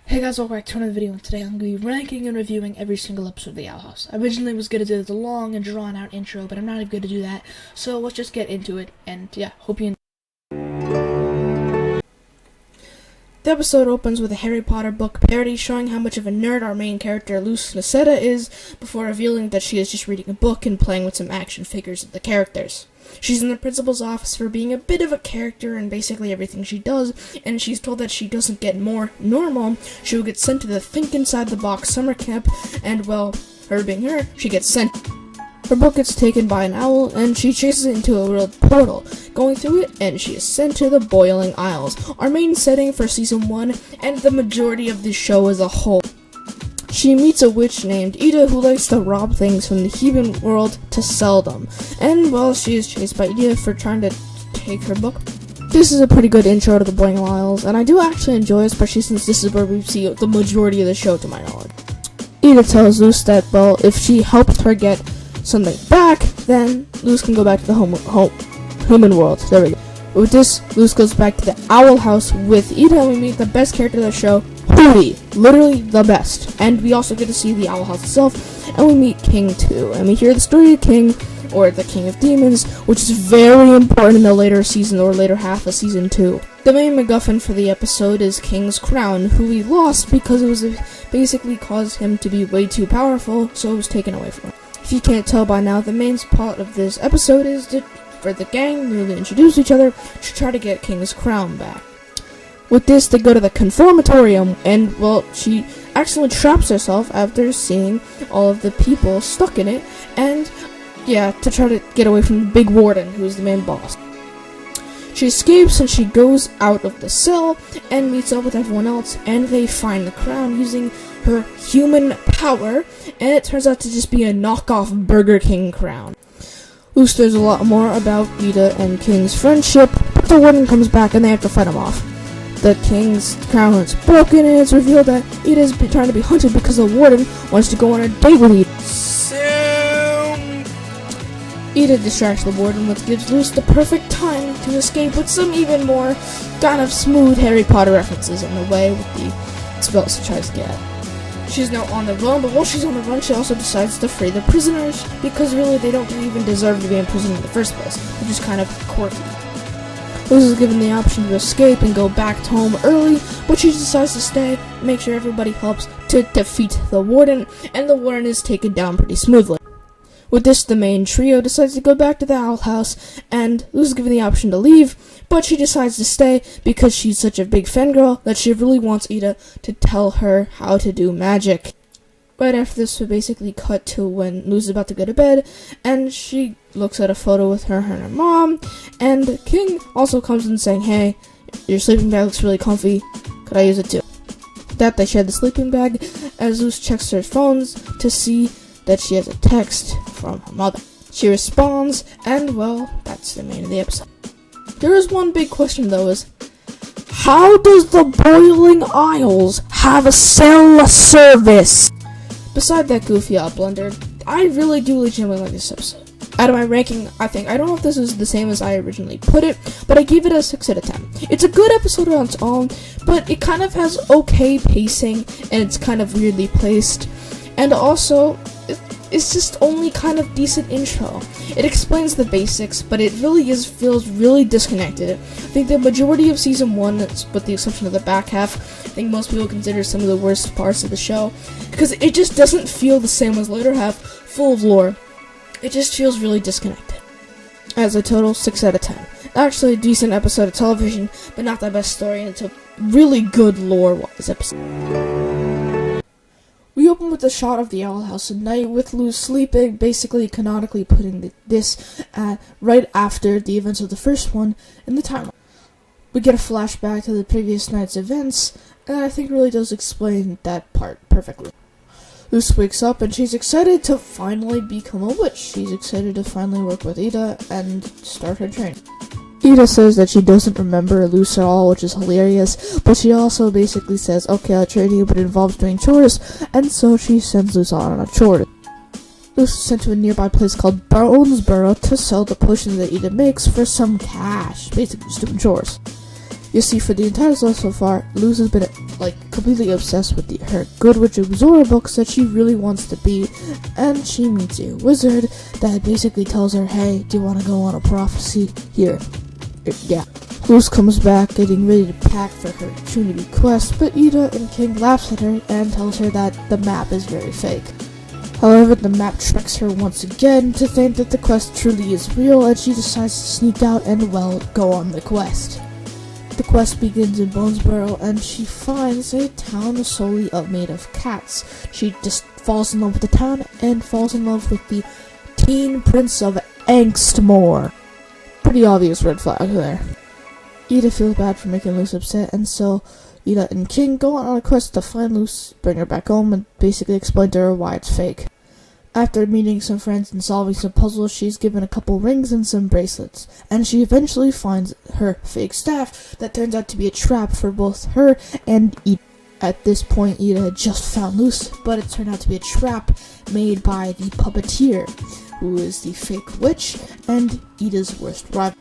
Hey guys, welcome back to another video, and today I'm going to be ranking and reviewing every single episode of The Owl House. I originally was going to do the long and drawn out intro, but I'm not even going to do that, so let's just get into it, and yeah, hope you enjoy. The episode opens with a Harry Potter book parody showing how much of a nerd our main character, Luce Nacetta, is, before revealing that she is just reading a book and playing with some action figures of the characters. She's in the principal's office for being a bit of a character in basically everything she does, and she's told that if she doesn't get more normal, she will get sent to the Think Inside the Box summer camp, and well, her being her, she gets sent. Her book gets taken by an owl, and she chases it into a world portal, going through it, and she is sent to the Boiling Isles, our main setting for Season 1, and the majority of the show as a whole. She meets a witch named Ida who likes to rob things from the human world to sell them, and well, she is chased by Ida for trying to take her book. This is a pretty good intro to the Boiling Isles, and I do actually enjoy it, especially since this is where we see the majority of the show to my knowledge. Ida tells Luce that, well, if she helped her get something back, then Luce can go back to the human world. There we go. With this, Luce goes back to the Owl House with Ida, and we meet the best character of the show, Hooty. Literally the best. And we also get to see the Owl House itself, and we meet King too. And we hear the story of King, or the King of Demons, which is very important in the later season, or later half of Season 2. The main MacGuffin for the episode is King's crown, who he lost because it was basically caused him to be way too powerful, so it was taken away from him. If you can't tell by now, the main plot of this episode is for the gang newly introduced each other to try to get King's crown back. With this, they go to the conformatorium, and, well, she accidentally traps herself after seeing all of the people stuck in it, and, yeah, to try to get away from the big warden, who is the main boss. She escapes, and she goes out of the cell, and meets up with everyone else, and they find the crown using her human power, and it turns out to just be a knockoff Burger King crown. Luce there's a lot more about Ida and King's friendship, but the warden comes back, and they have to fight him off. The King's crown is broken, and it's revealed that Ida is trying to be hunted because the warden wants to go on a date with Ida. Ida distracts the warden, which gives Luce the perfect time to escape with some even more kind of smooth Harry Potter references in the way with the spells she tries to get. She's now on the run, but while she's on the run, she also decides to free the prisoners, because really they don't even deserve to be in prison in the first place, which is kind of quirky. Luce is given the option to escape and go back to home early, but she decides to stay, make sure everybody helps to defeat the warden, and the warden is taken down pretty smoothly. With this, the main trio decides to go back to the Owl House, and Luce is given the option to leave, but she decides to stay because she's such a big fangirl that she really wants Ida to tell her how to do magic. Right after this, we basically cut to when Luce is about to go to bed, and she looks at a photo with her and her mom, and King also comes in saying, "Hey, your sleeping bag looks really comfy, could I use it too?" With that, they share the sleeping bag, as Luce checks her phones to see that she has a text from her mother. She responds, and well, that's the main of the episode. There is one big question though, is how does the Boiling Isles have a cell service? Beside that goofy blunder, I really do legitimately like this episode. Out of my ranking, I don't know if this is the same as I originally put it, but I gave it a 6 out of 10. It's a good episode on its own, but it kind of has okay pacing, and it's kind of weirdly placed, and also, it's just only kind of decent intro. It explains the basics, but it really feels really disconnected. I think the majority of Season 1, with the exception of the back half, I think most people consider some of the worst parts of the show, because it just doesn't feel the same as the later half, full of lore. It just feels really disconnected. As a total, 6 out of 10. Actually, a decent episode of television, but not the best story, and it's a really good lore-wise episode. We open with a shot of the Owl House at night, with Luce sleeping, basically canonically putting this right after the events of the first one in the timeline. We get a flashback to the previous night's events, and I think it really does explain that part perfectly. Luce wakes up, and she's excited to finally become a witch. She's excited to finally work with Ida and start her training. Ida says that she doesn't remember Luce at all, which is hilarious, but she also basically says, "Okay, I'll train you, but it involves doing chores," and so she sends Luce on a chore. Luce is sent to a nearby place called Bonesborough to sell the potions that Ida makes for some cash, basically just doing chores. You see, for the entire show so far, Luz has been, completely obsessed with her Good Witch Absorber books that she really wants to be, and she meets a wizard that basically tells her, hey, do you want to go on a prophecy? Here. Yeah. Luz comes back, getting ready to pack for her Trinity quest, but Ida and King laughs at her and tells her that the map is very fake. However, the map tricks her once again to think that the quest truly is real, and she decides to sneak out and, go on the quest. The quest begins in Bonesboro, and she finds a town solely made of cats. She just falls in love with the town, and falls in love with the teen prince of Angstmore. Pretty obvious red flag there. Ida feels bad for making Luz upset, and so Ida and King go on a quest to find Luz, bring her back home, and basically explain to her why it's fake. After meeting some friends and solving some puzzles, she's given a couple rings and some bracelets, and she eventually finds her fake staff that turns out to be a trap for both her and Ida. At this point, Ida had just found Luz, but it turned out to be a trap made by the puppeteer, who is the fake witch and Ida's worst rival.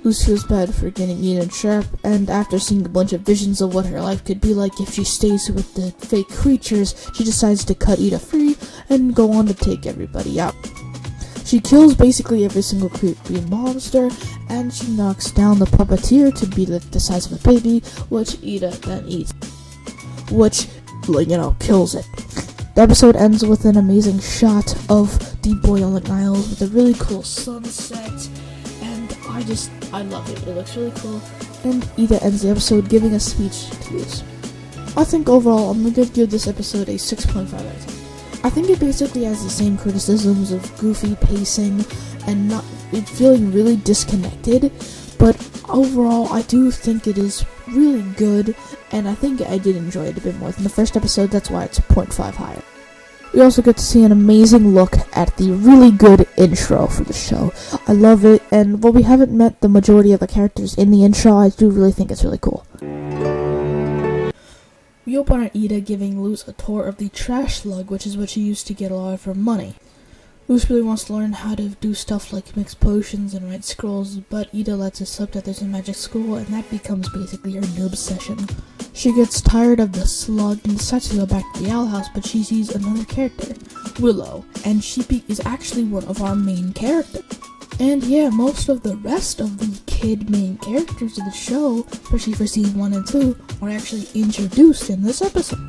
Luz feels bad for getting Ida trapped, and after seeing a bunch of visions of what her life could be like if she stays with the fake creatures, she decides to cut Ida free and go on to take everybody out. She kills basically every single creepy monster, and she knocks down the puppeteer to be the size of a baby, which Ida then eats. Which, kills it. The episode ends with an amazing shot of the Boiling Isles with a really cool sunset, and I love it. It looks really cool. And Ida ends the episode giving a speech to Luz. I think overall I'm going to give this episode a 6.5 out of 10. I think it basically has the same criticisms of goofy pacing and not feeling really disconnected, but overall I do think it is really good, and I think I did enjoy it a bit more than the first episode. That's why it's 0.5 higher. We also get to see an amazing look at the really good intro for the show. I love it, and while we haven't met the majority of the characters in the intro, I do really think it's really cool. We open on Ida giving Luz a tour of the trash lug, which is what she used to get a lot of her money. Luz really wants to learn how to do stuff like mix potions and write scrolls, but Ida lets us slip that there's a magic school, and that becomes basically her new obsession. She gets tired of the slug and decides to go back to the owl house, but she sees another character, Willow, and she is actually one of our main characters. And yeah, most of the rest of the kid main characters of the show, especially for season 1 and 2, are actually introduced in this episode.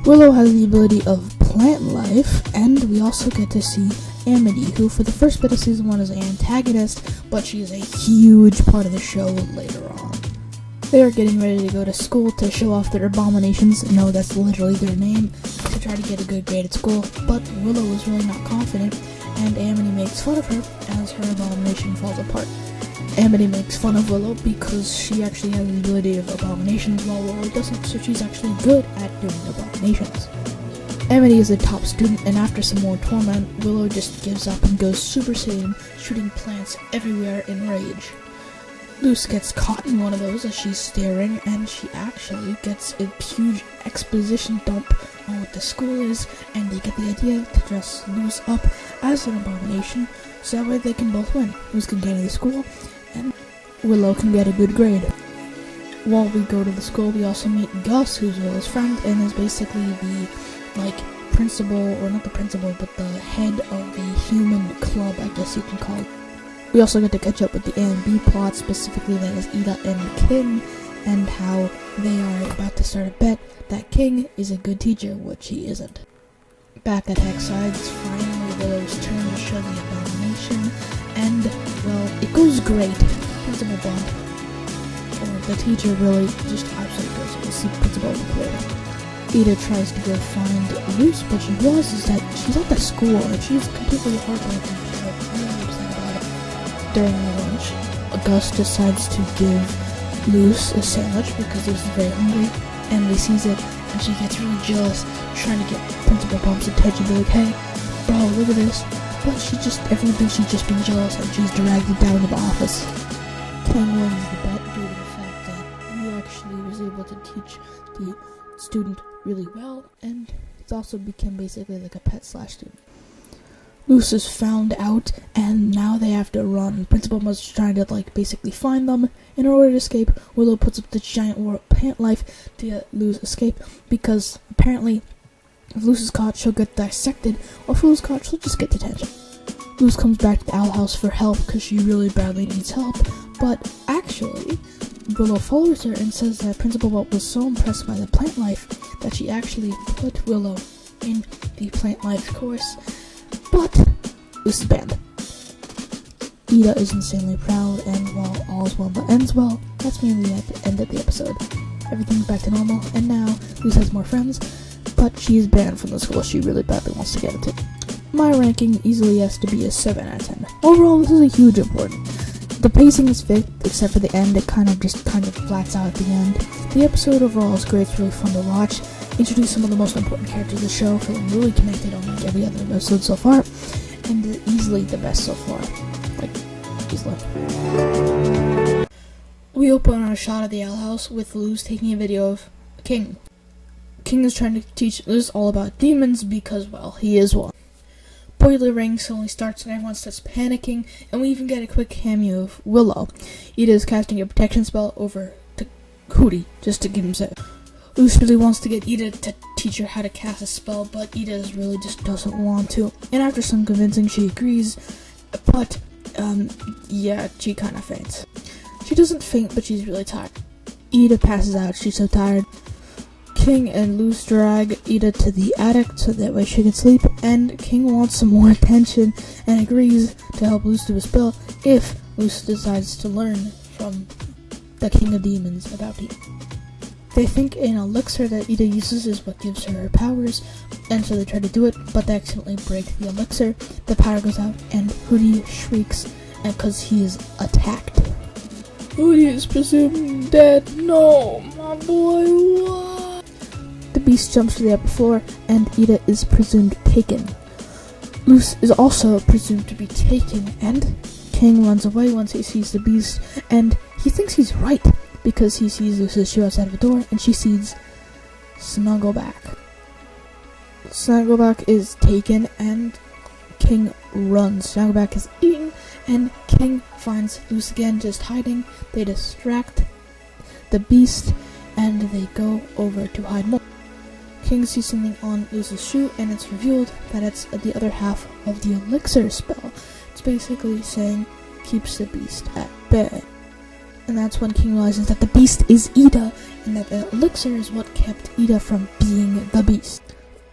Willow has the ability of plant life, and we also get to see Amity, who for the first bit of season 1 is an antagonist, but she is a huge part of the show later on. They are getting ready to go to school to show off their abominations. No, that's literally their name, to try to get a good grade at school, but Willow is really not confident, and Amity makes fun of her as her abomination falls apart. Amity makes fun of Willow because she actually has the ability of abominations while Willow doesn't, so she's actually good at doing abominations. Amity is a top student, and after some more torment, Willow just gives up and goes Super Saiyan, shooting plants everywhere in rage. Luz gets caught in one of those as she's staring, and she actually gets a huge exposition dump on what the school is, and they get the idea to dress Luz up as an abomination, so that way they can both win. Luz can get into the school, and Willow can get a good grade. While we go to the school, we also meet Gus, who's Willow's friend, and is basically the, principal, or not the principal, but the head of the human club, I guess you can call it. We also get to catch up with the A and B plot, specifically that is Ida and King, and how they are about to start a bet that King is a good teacher, which he isn't. Back at Hexside, it's finally Willow's turn to show the abomination, and, it goes great. Principal Bond, or the teacher really just absolutely goes. We'll see Principal later. Ida tries to go find Luz, but she realizes that she's at the school, and she's completely heartbroken. During the lunch, Gus decides to give Luz a sandwich because Luz is very hungry, and he sees it, and she gets really jealous, trying to get Principal Bump's attention, be like, hey, bro, look at this. But everyone thinks she's just being jealous, and she's dragged it down to the office. King wins the bet due to the fact that he actually was able to teach the student really well, and it's also became basically like a pet/student. Luz is found out, and now they have to run. Principal must try to, basically find them. In order to escape, Willow puts up the giant war of plant life to let Luz escape, because apparently, if Luz is caught, she'll get dissected, or if Luz is caught, she'll just get detention. Luz comes back to the owl house for help, because she really badly needs help, but actually, Willow follows her and says that Principal was so impressed by the plant life that she actually put Willow in the plant life course. But Luz is banned. Ida is insanely proud, and while all is well that ends well, that's mainly at the end of the episode. Everything's back to normal, and now Luz has more friends, but she is banned from the school she really badly wants to get into. My ranking easily has to be a 7 out of 10. Overall, this is a huge improvement. The pacing is fit, except for the end, it kind of flats out at the end. The episode overall is great, it's really fun to watch. Introduce some of the most important characters of the show, feeling really connected on every other episode so far, and easily the best so far. Easily. We open on a shot of the owl house with Luz taking a video of King. King is trying to teach Luz all about demons because, well, he is one. Boiler ring suddenly starts and everyone starts panicking, and we even get a quick cameo of Willow. Ida is casting a protection spell over to Hooty, just to give him safe. Luz really wants to get Ida to teach her how to cast a spell, but Ida really just doesn't want to. And after some convincing, she agrees, but, yeah, she kind of faints. She doesn't faint, but she's really tired. Ida passes out, she's so tired. King and Luz drag Ida to the attic so that way she can sleep, and King wants some more attention and agrees to help Luz do a spell if Luz decides to learn from the King of Demons about him. They think an elixir that Ida uses is what gives her powers, and so they try to do it, but they accidentally break the elixir. The power goes out, and Hooty shrieks because he is attacked. Hooty is presumed dead. No, my boy, what? The beast jumps to the upper floor, and Ida is presumed taken. Luz is also presumed to be taken, and King runs away once he sees the beast, and he thinks he's right, because he sees Luz's shoe outside of the door, and she sees Snuggleback. Snuggleback is taken, and King runs. Snuggleback is eaten, and King finds Luz again just hiding. They distract the beast, and they go over to hide more. King sees something on Luz's shoe, and it's revealed that it's the other half of the elixir spell. It's basically saying, keeps the beast at bay. And that's when King realizes that the beast is Ida, and that the elixir is what kept Ida from being the beast.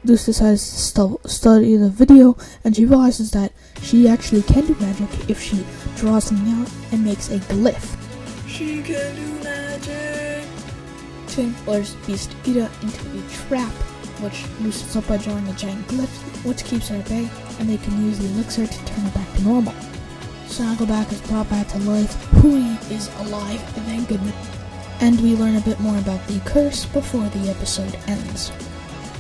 Luz decides to study the video, and she realizes that she actually can do magic if she draws something out and makes a glyph. She can do magic! King lures Beast Ida into a trap, which Luz sets up by drawing a giant glyph, which keeps her at bay, and they can use the elixir to turn her back to normal. Snuggleback is brought back to life, Hooty is alive, thank goodness, and we learn a bit more about the curse before the episode ends.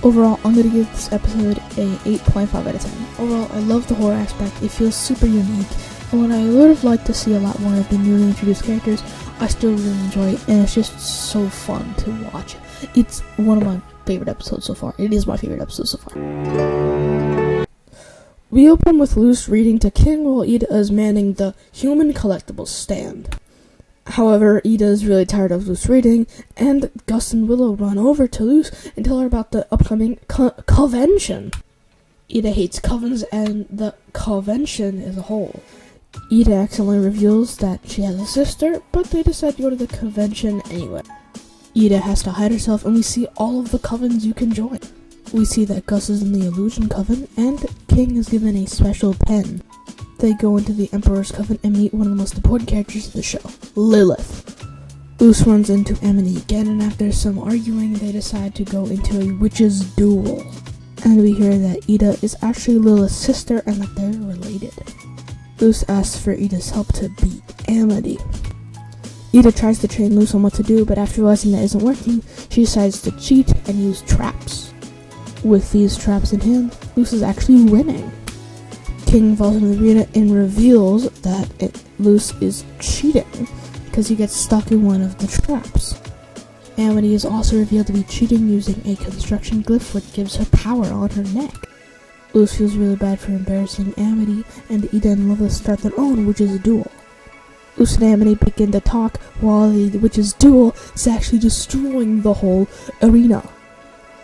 Overall, I'm going to give this episode a 8.5 out of 10. Overall, I love the horror aspect, it feels super unique, and when I would have liked to see a lot more of the newly introduced characters, I still really enjoy it, and it's just so fun to watch. It's one of my favorite episodes so far. It is my favorite episode so far. We open with Luz reading to King while Ida is manning the human collectibles stand. However, Ida is really tired of Luz reading, and Gus and Willow run over to Luz and tell her about the upcoming Covention. Ida hates covens and the Covention as a whole. Ida accidentally reveals that she has a sister, but they decide to go to the Covention anyway. Ida has to hide herself, and we see all of the covens you can join. We see that Gus is in the Illusion Coven, and King is given a special pen. They go into the Emperor's Coven and meet one of the most important characters of the show, Lilith. Luz runs into Agony again, and after some arguing, they decide to go into a witch's duel. And we hear that Ida is actually Lilith's sister and that they're related. Luz asks for Ida's help to beat Agony. Ida tries to train Luz on what to do, but after realizing that isn't working, she decides to cheat and use traps. With these traps in hand, Luz is actually winning. King falls into the arena and reveals that Luz is cheating because he gets stuck in one of the traps. Agony is also revealed to be cheating using a construction glyph which gives her power on her neck. Luz feels really bad for embarrassing Amity, and Ida and Lilith start their own witches' duel. Luz and Amity begin to talk while the witches' duel is actually destroying the whole arena.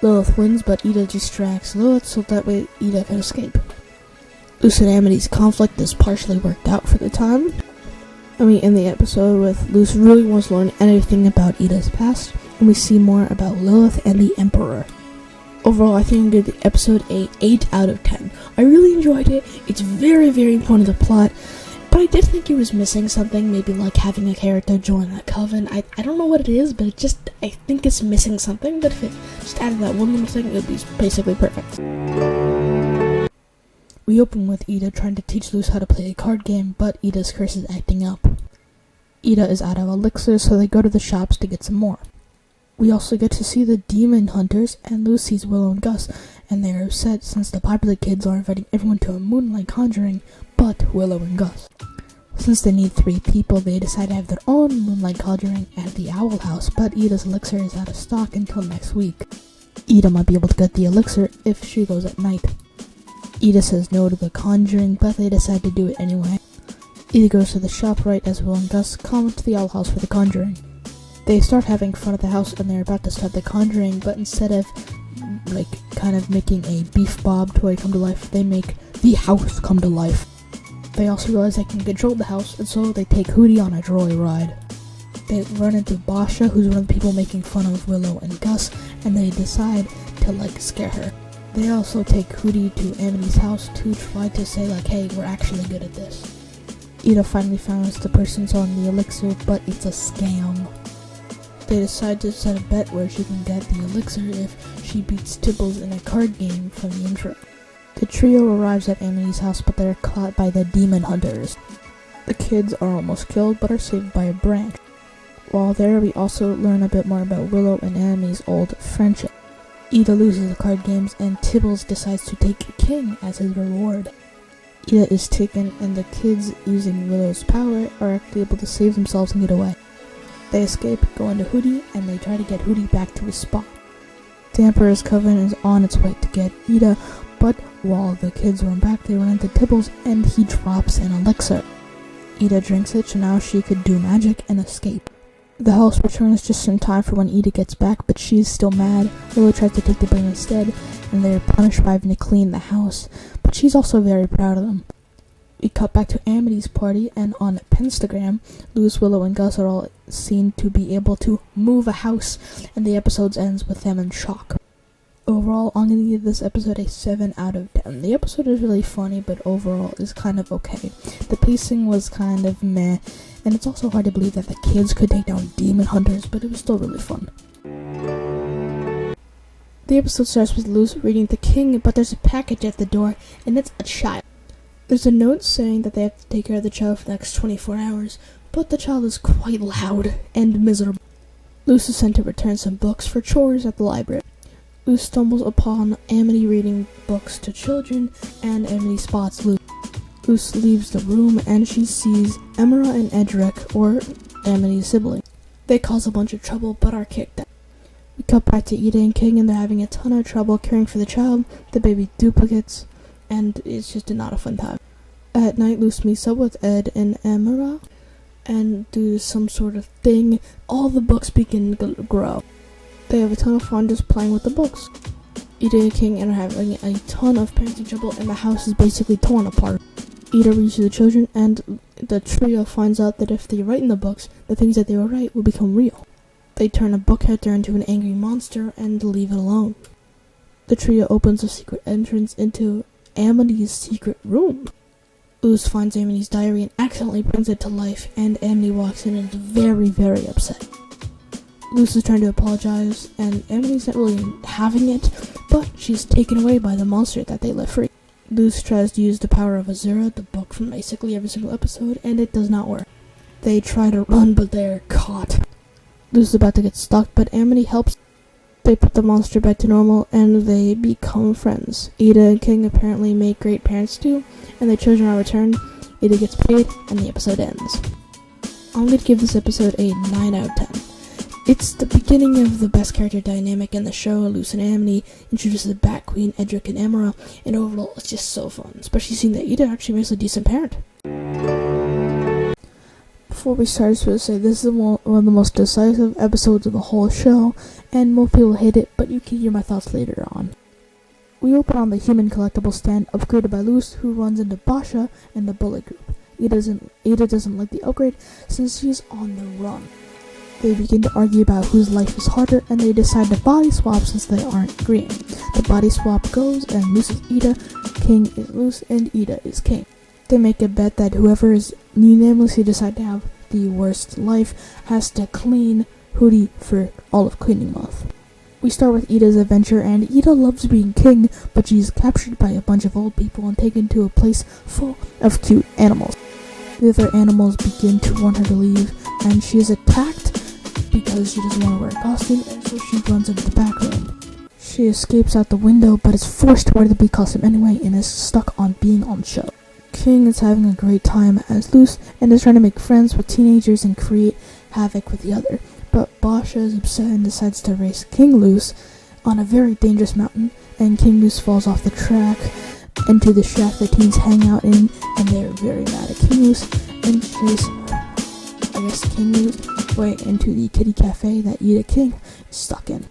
Lilith wins, but Ida distracts Lilith so that way Ida can escape. Luz and Amity's conflict is partially worked out for the time. And we end the episode with Luz really wants to learn anything about Ida's past, and we see more about Lilith and the Emperor. Overall, I think I gave the episode a 8 out of 10. I really enjoyed it. It's very, very important to the plot, but I did think it was missing something, maybe like having a character join the Coven. I don't know what it is, but I think it's missing something, but if it just added that one little thing, it would be basically perfect. We open with Ida trying to teach Luz how to play a card game, but Ida's curse is acting up. Ida is out of elixir, so they go to the shops to get some more. We also get to see the demon hunters, and Luz sees Willow and Gus, and they are upset since the popular kids are inviting everyone to a moonlight conjuring, but Willow and Gus. Since they need 3 people, they decide to have their own moonlight conjuring at the Owl House, but Ida's elixir is out of stock until next week. Ida might be able to get the elixir if she goes at night. Ida says no to the conjuring, but they decide to do it anyway. Ida goes to the shop right as Will and Gus come to the Owl House for the conjuring. They start having fun at the house and they're about to start the conjuring, but instead of kind of making a Beef Bob toy come to life, they make the house come to life. They also realize they can control the house, and so they take Hooty on a joyride. They run into Basha, who's one of the people making fun of Willow and Gus, and they decide to scare her. They also take Hooty to Amity's house to try to say hey, we're actually good at this. Ida finally finds the person's on the elixir, but it's a scam. They decide to set a bet where she can get the elixir if she beats Tibbles in a card game from the intro. The trio arrives at Amity's house, but they're caught by the demon hunters. The kids are almost killed, but are saved by a branch. While there, we also learn a bit more about Willow and Amy's old friendship. Ida loses the card games, and Tibbles decides to take King as his reward. Ida is taken, and the kids, using Willow's power, are actually able to save themselves and get away. They escape, go into Hooty, and they try to get Hooty back to his spot. The Emperor's Coven is on its way to get Ida, but while the kids run back, they run into Tibbles, and he drops an elixir. Ida drinks it, so now she could do magic and escape. The house returns just in time for when Ida gets back, but she's still mad. Willow tries to take the blame instead, and they're punished by having to clean the house, but she's also very proud of them. We cut back to Amity's party, and on Pinstagram, Luz, Willow, and Gus are all seen to be able to move a house, and the episode ends with them in shock. Overall, I'm going to give this episode a 7 out of 10. The episode is really funny, but overall is kind of okay. The pacing was kind of meh, and it's also hard to believe that the kids could take down demon hunters, but it was still really fun. The episode starts with Luz reading the king, but there's a package at the door, and it's a child. There's a note saying that they have to take care of the child for the next 24 hours, but the child is quite loud and miserable. Luz is sent to return some books for chores at the library. Luz stumbles upon Amity reading books to children, and Amity spots Luz. Luz leaves the room, and she sees Emera and Edric, or Amity's sibling. They cause a bunch of trouble, but are kicked out. We cut back to Ida and King, and they're having a ton of trouble caring for the child, the baby duplicates, and it's just not a fun time. At night, Luz meets up with Ed and Emera, and do some sort of thing. All the books begin to grow. They have a ton of fun just playing with the books. Ida and King are having a ton of parenting trouble, and the house is basically torn apart. Ida reads to the children, and the trio finds out that if they write in the books, the things that they will write will become real. They turn a book hunter into an angry monster and leave it alone. The trio opens a secret entrance into Amity's secret room. Luz finds Amity's diary and accidentally brings it to life, and Amity walks in and is very, very upset. Luz is trying to apologize, and Amity's not really having it, but she's taken away by the monster that they let free. Luz tries to use the power of Azura, the book from basically every single episode, and it does not work. They try to run, but they're caught. Luz is about to get stuck, but Amity helps. They put the monster back to normal, and they become friends. Ida and King apparently make great parents too, and their children are returned. Ida gets paid, and the episode ends. I'm going to give this episode a 9 out of 10. It's the beginning of the best character dynamic in the show. Luce and Agony introduces the Bat Queen, Edric and Emera, and overall it's just so fun, especially seeing that Ida actually makes a decent parent. Before we start, I just want to say this is one of the most decisive episodes of the whole show, and most people hate it, but you can hear my thoughts later on. We open on the human collectible stand, upgraded by Luce, who runs into Basha and the Bullet Group. Ida doesn't like the upgrade since she's on the run. They begin to argue about whose life is harder, and they decide to body swap since they aren't agreeing. The body swap goes, and Luce is Ida, King is Luce, and Ida is King. They make a bet that whoever is unanimously decide to have the worst life has to clean Hooty for all of cleaning month. We start with Ida's adventure, and Ida loves being king, but she's captured by a bunch of old people and taken to a place full of cute animals. The other animals begin to want her to leave, and she is attacked because she doesn't want to wear a costume, and so she runs into the back room. She escapes out the window, but is forced to wear the big costume anyway, and is stuck on being on show. King is having a great time as Luce, and is trying to make friends with teenagers and create havoc with the other. But Basha is upset and decides to race King Luce on a very dangerous mountain, and King Luce falls off the track into the shack the teens hang out in, and they're very mad at King Luce, and chase, King Luce way into the kitty cafe that Ida King is stuck in.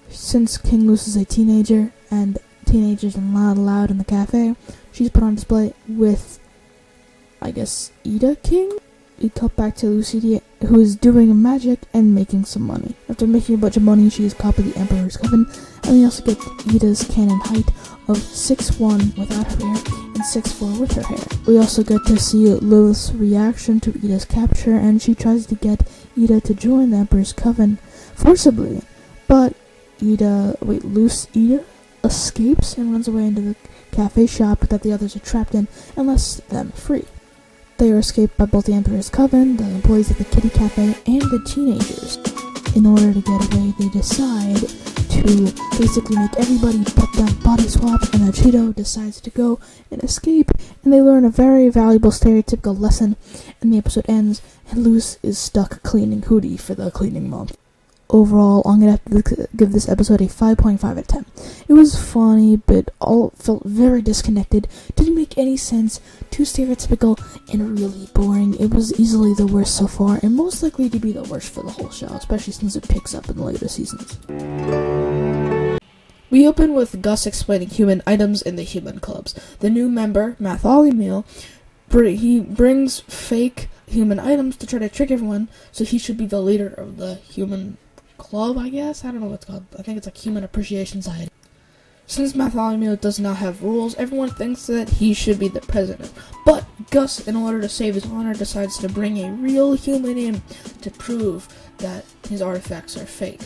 Since King Luce is a teenager, and teenagers are not allowed in the cafe, she's put on display with, Ida King? We cut back to Lucy, who is doing magic and making some money. After making a bunch of money, she is caught by the Emperor's Coven, and we also get Ida's canon height of 6'1" without her hair and 6'4" with her hair. We also get to see Lilith's reaction to Ida's capture, and she tries to get Ida to join the Emperor's Coven forcibly, but Luce escapes and runs away into the cafe shop that the others are trapped in and lets them free. They are escaped by both the Emperor's Coven, the employees at the kitty cafe, and the teenagers. In order to get away, they decide to basically make everybody but them body swap, and the trio decides to go and escape, and they learn a very valuable stereotypical lesson, and the episode ends, and Luce is stuck cleaning Hooty for the cleaning month. Overall, I'm going to have to give this episode a 5.5 out of 10. It was funny, but all felt very disconnected, didn't make any sense, too stereotypical, and really boring. It was easily the worst so far, and most likely to be the worst for the whole show, especially since it picks up in the later seasons. We open with Gus explaining human items in the human clubs. The new member, Bartholomew, he brings fake human items to try to trick everyone, so he should be the leader of the human club, I guess? I don't know what it's called. I think it's like Human Appreciation Society. Since Bartholomew does not have rules, everyone thinks that he should be the president. But Gus, in order to save his honor, decides to bring a real human in to prove that his artifacts are fake.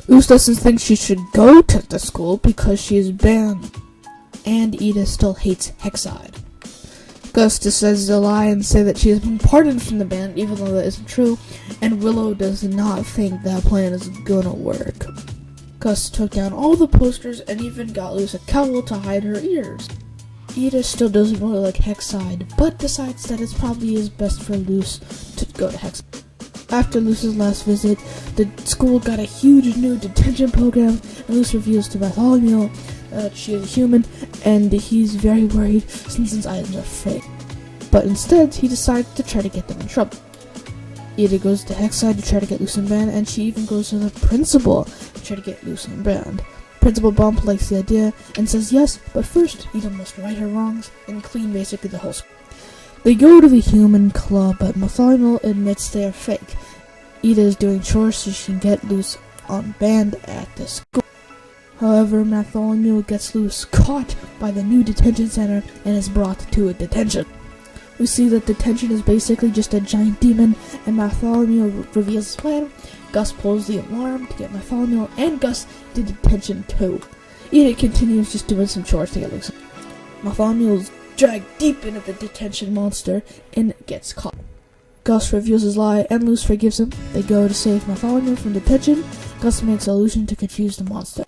Luce doesn't think she should go to the school because she is banned, and Ida still hates Hexide. Gus decides to lie and say that she has been pardoned from the band, even though that isn't true, and Willow does not think that plan is gonna work. Gus took down all the posters and even got Luce a cowl to hide her ears. Ida still doesn't really like Hexide, but decides that it probably is best for Luce to go to Hexide. After Luce's last visit, the school got a huge new detention program, and Luce reveals to Bartholomew that she is a human, and he's very worried since his items are fake. But instead, he decides to try to get them in trouble. Ida goes to Hexide to try to get Luce banned, and she even goes to the principal to try to get Luce banned. Principal Bump likes the idea and says yes, but first Ida must right her wrongs and clean basically the whole school. They go to the human club, but Bartholomew admits they are fake. Ida is doing chores so she can get Luce unbanned at the school. However, Bartholomew gets Luce caught by the new detention center and is brought to a detention. We see that detention is basically just a giant demon, and Bartholomew reveals his plan. Gus pulls the alarm to get Bartholomew and Gus to detention too. Ida continues just doing some chores to get Luce. Bartholomew is dragged deep into the detention monster and gets caught. Gus reveals his lie and Luce forgives him. They go to save Bartholomew from detention. Gus makes an illusion to confuse the monster.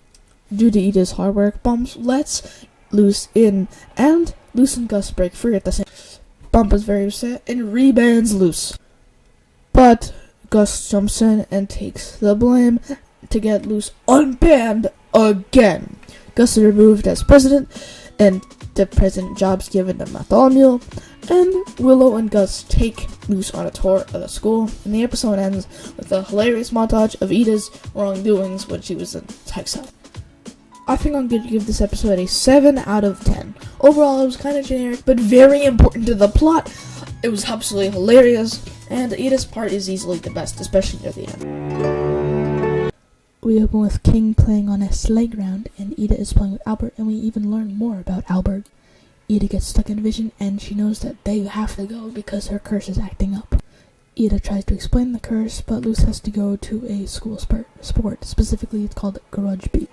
Due to Ida's hard work, Bump lets Luce in, and Luce and Gus break free at the same time. Bump is very upset and rebans Luce. But Gus jumps in and takes the blame to get Luz unbanned again. Gus is removed as president, and the president job's given to Bartholomew, and Willow and Gus take Luz on a tour of the school, and the episode ends with a hilarious montage of Ida's wrongdoings when she was in exile. I think I'm going to give this episode a 7 out of 10. Overall, it was kind of generic, but very important to the plot. It was absolutely hilarious, and Ida's part is easily the best, especially near the end. We open with King playing on a sleigh ground, and Ida is playing with Albert, and we even learn more about Albert. Ida gets stuck in vision, and she knows that they have to go because her curse is acting up. Ida tries to explain the curse, but Luz has to go to a school sport. Specifically, it's called Grudge Beat.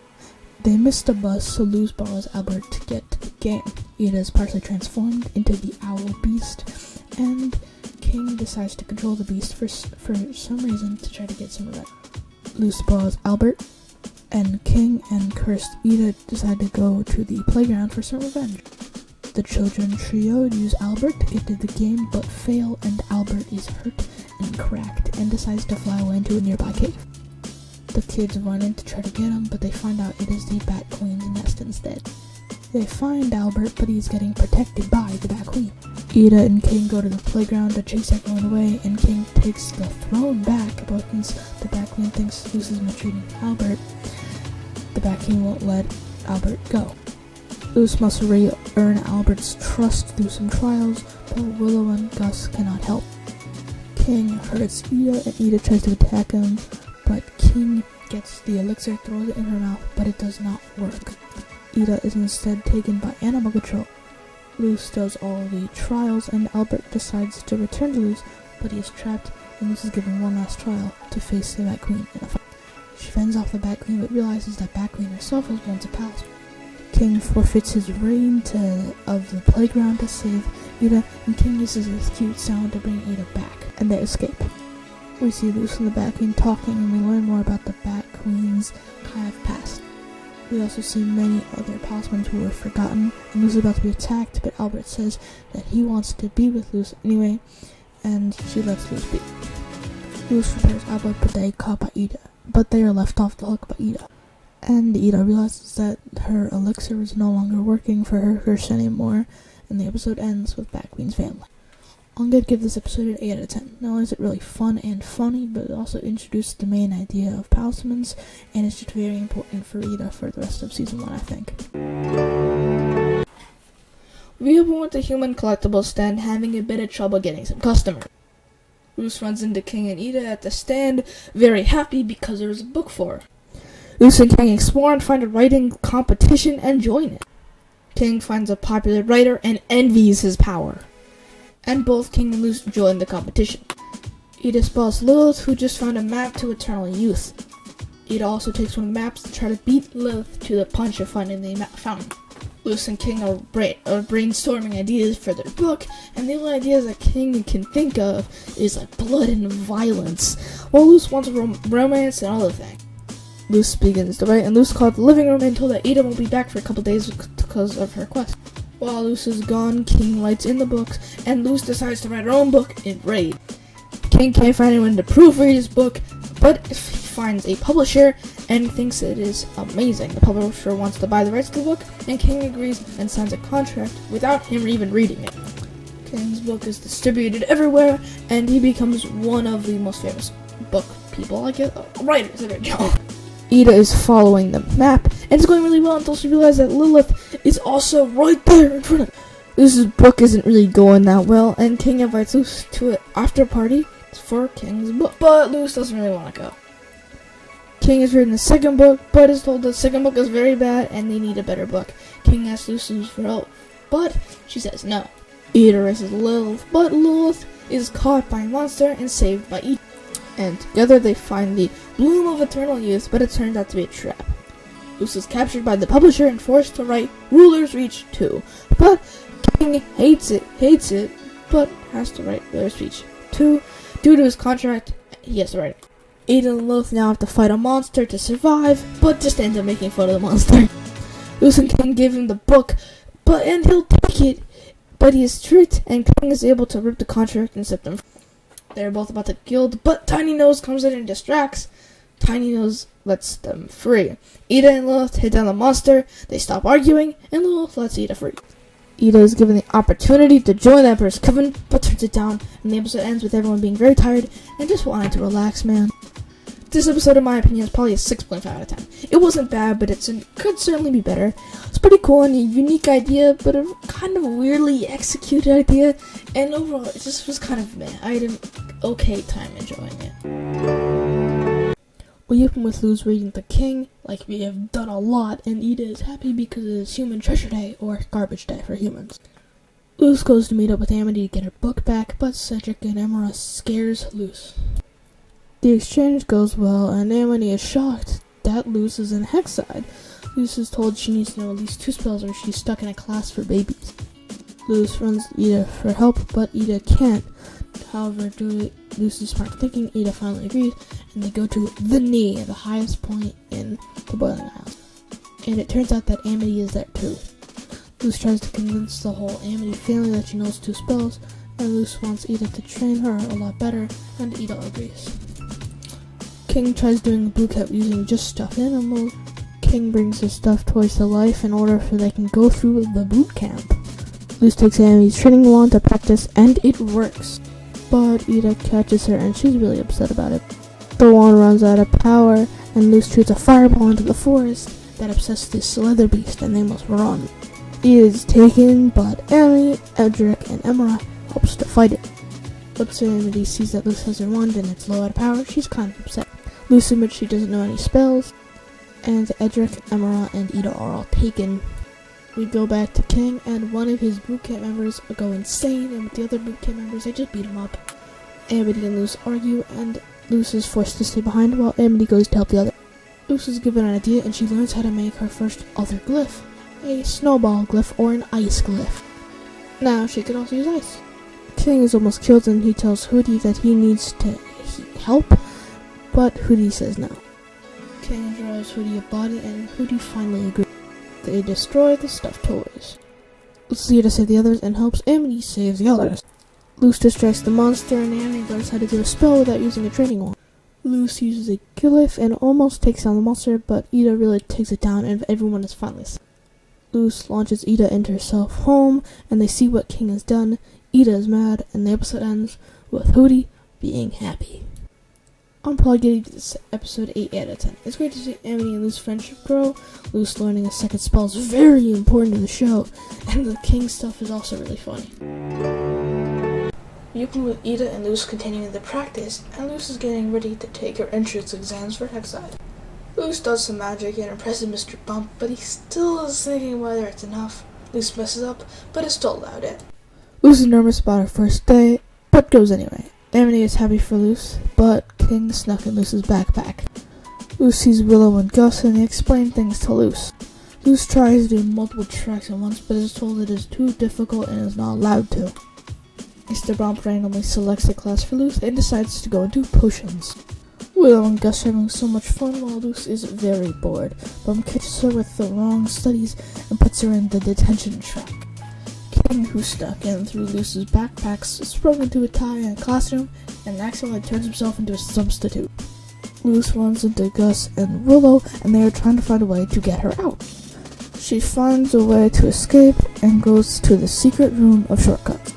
They miss the bus, so Luz borrows Albert to get to the game. Ida is partially transformed into the owl beast, and King decides to control the beast for some reason to try to get some revenge. Luz borrows Albert, and King and cursed Ida decide to go to the playground for some revenge. The children trio use Albert to get to the game, but fail, and Albert is hurt and cracked, and decides to fly away into a nearby cave. The kids run in to try to get him, but they find out it is the Bat Queen's nest instead. They find Albert, but he's getting protected by the Bat Queen. Ida and King go to the playground to chase everyone away, and King takes the throne back, but since the Bat Queen thinks Luz is mistreating Albert, the Bat King won't let Albert go. Luz must re-earn Albert's trust through some trials, but Willow and Gus cannot help. King hurts Ida, and Ida tries to attack him, but King gets the elixir, throws it in her mouth, but it does not work. Ida is instead taken by animal control. Luz does all the trials, and Albert decides to return to Luz, but he is trapped, and Luz is given one last trial to face the Bat Queen in a fight. She fends off the Bat Queen, but realizes that Bat Queen herself was once a Palisman. King forfeits his reign of the playground to save Ida, and King uses his cute sound to bring Ida back, and they escape. We see Luz and the Bat Queen talking, and we learn more about the Bat Queen's kind of past. We also see many other Palismans who were forgotten, and Luz is about to be attacked, but Albert says that he wants to be with Luz anyway, and she lets Luz be. Luz repairs Albert, but they caught by Ida, but they are left off the hook by Ida. And Ida realizes that her elixir is no longer working for her curse anymore, and the episode ends with Bat Queen's family. I'm going to give this episode an 8 out of 10. Not only is it really fun and funny, but it also introduced the main idea of Palismans, and it's just very important for Ida for the rest of Season 1, I think. We open with the human collectibles stand having a bit of trouble getting some customers. Luz runs into King and Ida at the stand, very happy because there is a book for her. Luz and King explore and find a writing competition and join it. King finds a popular writer and envies his power, and both King and Luz join the competition. Ida spots Lilith, who just found a map to Eternal Youth. Ida also takes one of the maps to try to beat Lilith to the punch of finding the fountain. Luz and King are brainstorming ideas for their book, and the only ideas that King can think of is like blood and violence, while Luz wants romance and other things. Luz begins to write, and Luz called the living room and told that Ida won't be back for a couple days because of her quest. While Luz is gone, King writes in the books, and Luz decides to write her own book in Raid. King can't find anyone to proofread his book, but he finds a publisher and thinks it is amazing. The publisher wants to buy the rights to the book, and King agrees and signs a contract without him even reading it. King's book is distributed everywhere, and he becomes one of the most famous book people, writers. There we go. Ida is following the map, and it's going really well until she realizes that Lilith is also right there in front of her. Luz's book isn't really going that well, and King invites Luz to an after party for King's book, but Luz doesn't really want to go. King is reading the second book, but is told the second book is very bad and they need a better book. King asks Luz for help, but she says no. Ida races Lilith, but Lilith is caught by a monster and saved by Ida. And together they find the Bloom of Eternal Youth, but it turns out to be a trap. Luz is captured by the publisher and forced to write Ruler's Reach 2, but King hates it, but has to write Ruler's Reach 2. Due to his contract, he has to write it. Ada and Lilith now have to fight a monster to survive, but just ends up making fun of the monster. Luz and King give him the book, and he'll take it, but he is tricked, and King is able to rip the contract and set them free. They're both about to get killed, but Tiny Nose comes in and distracts. Tiny Nose lets them free. Ida and Lilith hit down the monster, they stop arguing, and Lilith lets Ida free. Ida is given the opportunity to join the Emperor's Coven, but turns it down, and the episode ends with everyone being very tired and just wanting to relax, man. This episode, in my opinion, is probably a 6.5 out of 10. It wasn't bad, but it could certainly be better. It's pretty cool and a unique idea, but a kind of weirdly executed idea, and overall, it just was kind of meh. I had an okay time enjoying it. We open with Luz reading The King, like we have done a lot, and Ida is happy because it is Human Treasure Day, or Garbage Day for humans. Luz goes to meet up with Amity to get her book back, but Cedric and Emera scares Luz. The exchange goes well, and Amity is shocked that Luz is in Hexside. Luz is told she needs to know at least 2 spells or she's stuck in a class for babies. Luz runs Ida for help, but Ida can't. However, due to Luz's smart thinking, Ida finally agrees, and they go to the Knee, the highest point in the Boiling Isles. And it turns out that Amity is there too. Luz tries to convince the whole Amity family that she knows 2 spells, and Luz wants Ida to train her a lot better, and Ida agrees. King tries doing a boot camp using just stuffed animals. King brings his stuffed toys to life in order so they can go through the boot camp. Luz takes Amity's training wand to practice, and it works. But Ida catches her, and she's really upset about it. The wand runs out of power, and Luz shoots a fireball into the forest that upsets the Slither Beast, and they must run. Ida is taken, but Amity, Edric, and Emera helps to fight it. Once Amity sees that Luz has her wand and it's low out of power, she's kind of upset. Luz admits she doesn't know any spells, and Edric, Emera, and Ida are all taken. We go back to King, and one of his bootcamp members go insane, and with the other bootcamp members, they just beat him up. Amity and Luz argue, and Luz is forced to stay behind while Amity goes to help the other. Luz is given an idea, and she learns how to make her first other glyph, a snowball glyph or an ice glyph. Now she can also use ice. King is almost killed, and he tells Hooty that he needs to help, but Hooty says no. King draws Hooty a body, and Hooty finally agrees. They destroy the stuffed toys. Luz is here to save the others and helps Amity save the others. Luz distracts the monster, and Amity learns how to do a spell without using a training wand. Luz uses a glyph and almost takes down the monster, but Ida really takes it down, and everyone is finally safe. Luz launches Ida into herself home, and they see what King has done. Ida is mad, and the episode ends with Hooty being happy. I'm probably giving this episode 8 out of 10. It's great to see Amity and Luz's friendship grow. Luz learning a second spell is very important to the show, and the King stuff is also really funny. We open with Ida and Luz continuing the practice, and Luz is getting ready to take her entrance exams for Hexside. Luz does some magic and impresses Mr. Bump, but he still is thinking whether it's enough. Luz messes up, but is still allowed in. Luz is nervous about her first day, but goes anyway. Amity is happy for Luz, but King snuck in Luz's backpack. Luz sees Willow and Gus, and they explain things to Luz. Luz tries to do multiple tracks at once, but is told it is too difficult and is not allowed to. Mr. Bump randomly selects a class for Luz and decides to go into potions. Willow and Gus are having so much fun while Luz is very bored. Bump catches her with the wrong studies and puts her in the detention track. King, who stuck in through Luz's backpacks, sprung into a tie in a classroom and accidentally turns himself into a substitute. Luz runs into Gus and Willow, and they are trying to find a way to get her out. She finds a way to escape and goes to the secret room of shortcuts.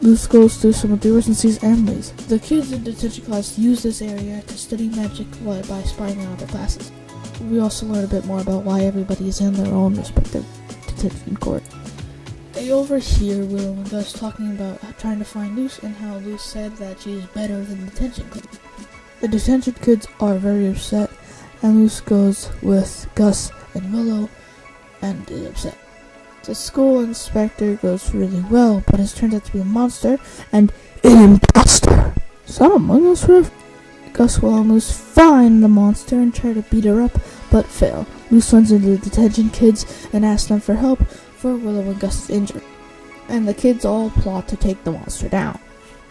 Luz goes through some of the emergencies and leaves. The kids in detention class use this area to study magic by spying on other classes. We also learn a bit more about why everybody is in their own respective detention court. They overhear Willow and Gus talking about trying to find Luz and how Luz said that she is better than the detention kids. The detention kids are very upset, and Luz goes with Gus and Willow and is upset. The school inspector goes really well, but has turned out to be a monster and an imposter. Is that Among Us riff? Gus, Willow, and Luz find the monster and try to beat her up, but fail. Luz runs into the detention kids and asks them for help, for Willow and Gus is injured, and the kids all plot to take the monster down.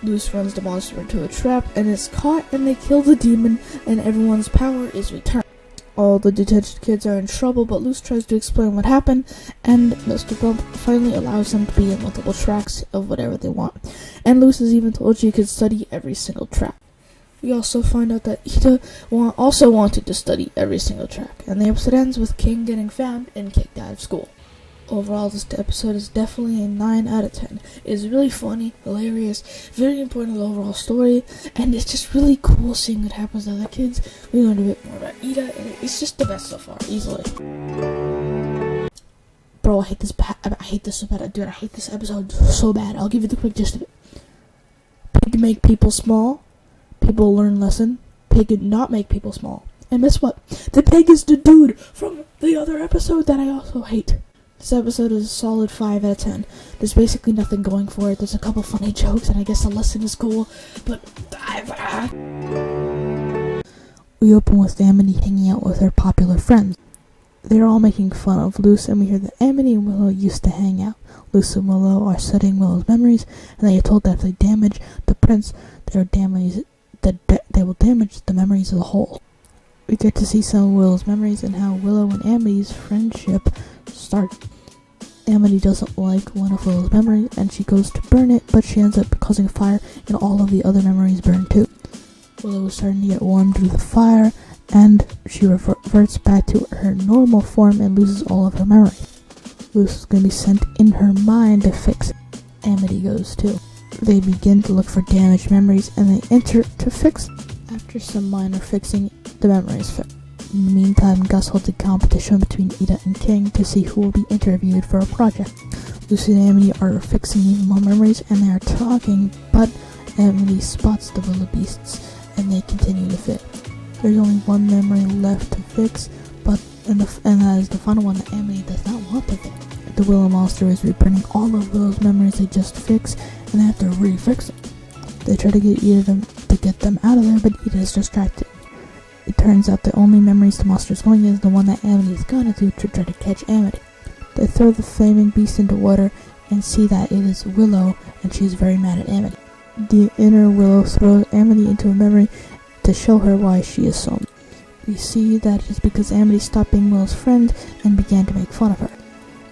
Luz runs the monster into a trap and is caught, and they kill the demon, and everyone's power is returned. All the detention kids are in trouble, but Luce tries to explain what happened, and Mr. Bump finally allows them to be in multiple tracks of whatever they want. And Luce is even told she could study every single track. We also find out that Ida also wanted to study every single track, and the episode ends with King getting found and kicked out of school. Overall, this episode is definitely a 9 out of 10. It is really funny, hilarious, very important to the overall story, and it's just really cool seeing what happens to other kids. We learned a bit more about Ida, and it's just the best so far, easily. Bro, I hate this so bad, dude. I hate this episode so bad. I'll give you the quick gist of it. Pig make people small. People learn lesson. Pig did not make people small. And guess what? The pig is the dude from the other episode that I also hate. This episode is a solid 5 out of 10. There's basically nothing going for it. There's a couple funny jokes, and I guess the lesson is cool, but... We open with Amity hanging out with her popular friends. They're all making fun of Luce, and we hear that Amity and Willow used to hang out. Luce and Willow are studying Willow's memories, and they are told that if they damage the prince, they will damage the memories of the whole. We get to see some of Willow's memories and how Willow and Amity's friendship started. Amity doesn't like one of Willow's memories, and she goes to burn it, but she ends up causing a fire, and all of the other memories burn too. Willow is starting to get warmed with the fire, and she reverts back to her normal form and loses all of her memories. Luce is going to be sent in her mind to fix it. Amity goes too. They begin to look for damaged memories, and they enter to fix it. After some minor fixing, the memories fix. In the meantime, Gus holds a competition between Ida and King to see who will be interviewed for a project. Lucy and Amity are fixing even more memories, and they are talking, but Amity spots the willow beasts, and they continue to fit. There's only one memory left to fix, and that is the final one that Amity does not want to fix. The willow monster is reprinting all of Willow's memories they just fixed, and they have to re-fix them. They try to get Ida to get them out of there, but Ida is distracted. It turns out the only memories the monster is going is the one that Amity is gonna do to try to catch Amity. They throw the flaming beast into water and see that it is Willow, and she is very mad at Amity. The inner Willow throws Amity into a memory to show her why she is so mad. We see that it is because Amity stopped being Willow's friend and began to make fun of her.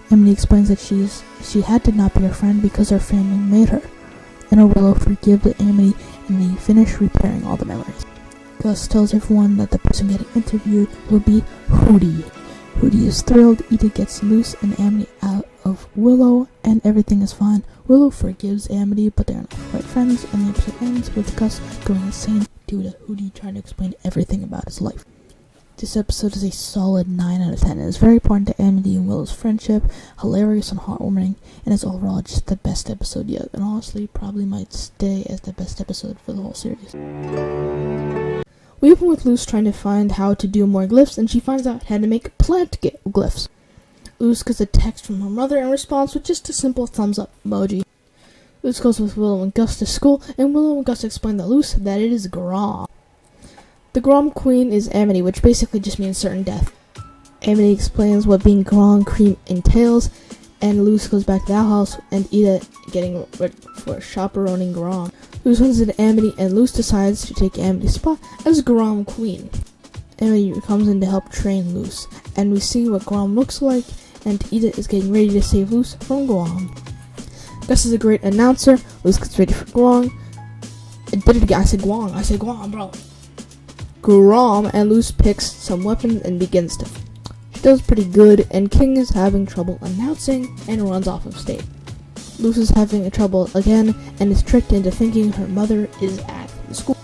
Amity explains that she had to not be her friend because her family made her. Inner Willow forgives Amity, and they finish repairing all the memories. Gus tells everyone that the person getting interviewed will be Hooty. Hooty is thrilled. Ida gets Luce and Amity out of Willow, and everything is fine. Willow forgives Amity, but they're not quite friends, and the episode ends with Gus going insane due to Hooty trying to explain everything about his life. This episode is a solid 9 out of 10. It is very important to Amity and Willow's friendship, hilarious and heartwarming, and is overall just the best episode yet, and honestly probably might stay as the best episode for the whole series. We open with Luce trying to find how to do more glyphs, and she finds out how to make plant glyphs. Luce gets a text from her mother and responds with just a simple thumbs up emoji. Luce goes with Willow and Gus to school, and Willow and Gus explain to Luce that it is Grom. The Grom Queen is Amity, which basically just means certain death. Amity explains what being Grom Queen entails, and Luce goes back to the house, and Ida getting ready for chaperoning Grom. Luce runs into Amity, and Luce decides to take Amity's spot as Grom Queen. Amity comes in to help train Luce, and we see what Grom looks like, and Ida is getting ready to save Luce from Grom. Gus is a great announcer. Luce gets ready for Grom. I did it again. I said Grom, bro. Grom, and Luce picks some weapons and begins to. She does pretty good, and King is having trouble announcing and runs off of stage. Luce is having trouble again and is tricked into thinking her mother is at the school.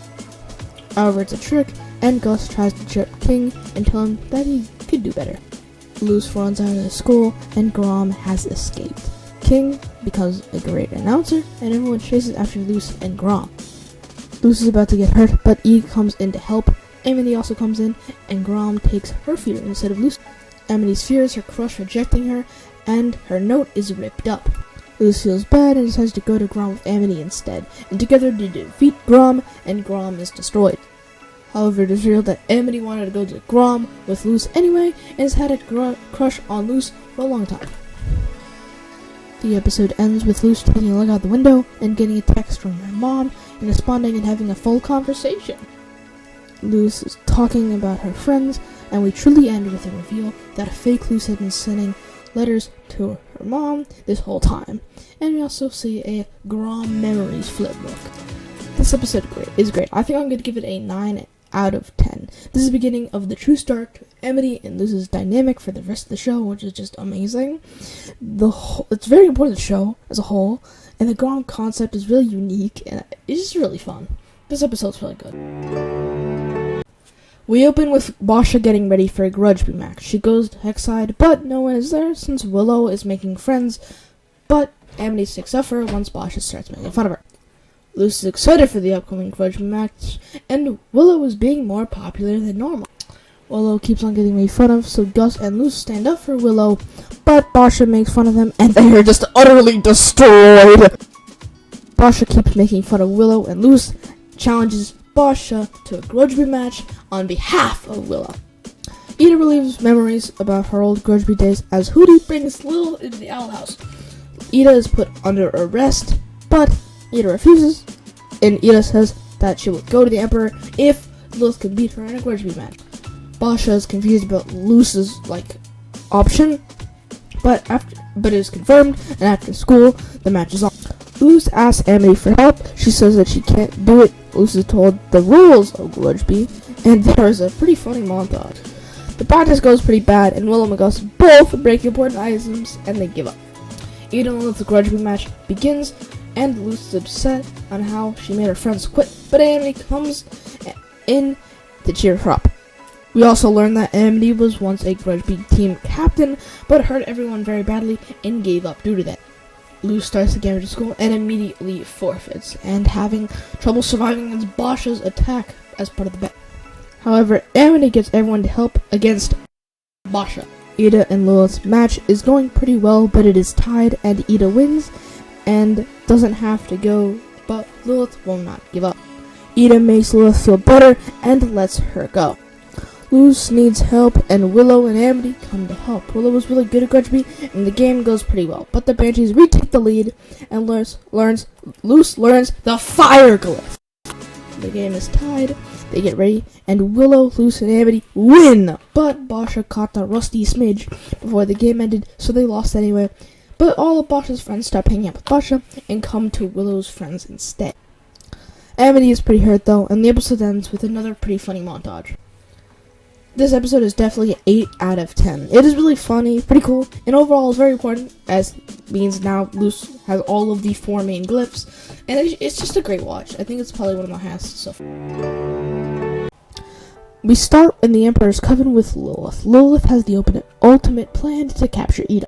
However, it's a trick, and Gus tries to chirp King and tell him that he could do better. Luce runs out of the school, and Grom has escaped. King becomes a great announcer, and everyone chases after Luce and Grom. Luce is about to get hurt, but E comes in to help. Amity also comes in, and Grom takes her fear instead of Luce. Amity's fear is her crush rejecting her, and her note is ripped up. Luce feels bad and decides to go to Grom with Amity instead, and together they defeat Grom, and Grom is destroyed. However, it is revealed that Amity wanted to go to Grom with Luce anyway, and has had a crush on Luce for a long time. The episode ends with Luce taking a look out the window and getting a text from her mom, and responding and having a full conversation. Luce is talking about her friends, and we truly end with a reveal that a fake Luce had been sending letters to her mom this whole time. And we also see a Grom Memories flip book. This episode is great. I think I'm going to give it a 9 out of 10. This is the beginning of the true start to Amity and Luce's dynamic for the rest of the show, which is just amazing. It's a very important show as a whole, and the Grom concept is really unique, and it's just really fun. This episode's really good. We open with Basha getting ready for a grudge rematch. She goes to Hexside, but no one is there since Willow is making friends, but Amity sticks up for her once Basha starts making fun of her. Luce is excited for the upcoming grudge match, and Willow is being more popular than normal. Willow keeps on getting made fun of, so Gus and Luce stand up for Willow, but Basha makes fun of them, and they are just utterly destroyed. Basha keeps making fun of Willow, and Luce challenges Basha to a grudge match on behalf of Willow. Ida relieves memories about her old grudge days as Hooty brings Lil into the owl house. Ida is put under arrest, but Ida refuses, and Ida says that she will go to the Emperor if Lilith can beat her in a grudge match. Basha is confused about Luce's option, but it is confirmed, and after school, the match is on. Luce asks Amity for help. She says that she can't do it. Luce is told the rules of grudge and there is a pretty funny montage. The practice goes pretty bad, and Willow and Gus both break important items, and they give up. Ida and Lilith's grudge match begins, and Luce is upset on how she made her friends quit, but Amity comes in to cheer her up. We also learn that Amity was once a grudge team captain, but hurt everyone very badly and gave up due to that. Luce starts the game to school and immediately forfeits, and having trouble surviving against Basha's attack as part of the bet. However, Amity gets everyone to help against Basha. Ida and Lilith's match is going pretty well, but it is tied, and Ida wins and doesn't have to go, but Lilith will not give up. Ida makes Lilith feel better and lets her go. Luce needs help, and Willow and Amity come to help. Willow was really good at grudge and the game goes pretty well, but the Banshees retake the lead, and Luce learns the fire glyph. The game is tied, they get ready, and Willow, Luce, and Amity win! But Basha caught the rusty smidge before the game ended, so they lost anyway. But all of Basha's friends stop hanging out with Basha and come to Willow's friends instead. Amity is pretty hurt though, and the episode ends with another pretty funny montage. This episode is definitely an 8 out of 10. It is really funny, pretty cool, and overall is very important, as means now Luce has all of the 4 main glyphs, and it's just a great watch. I think it's probably one of my highest so far. We start in the Emperor's Coven with Lilith. Lilith has the ultimate plan to capture Ida.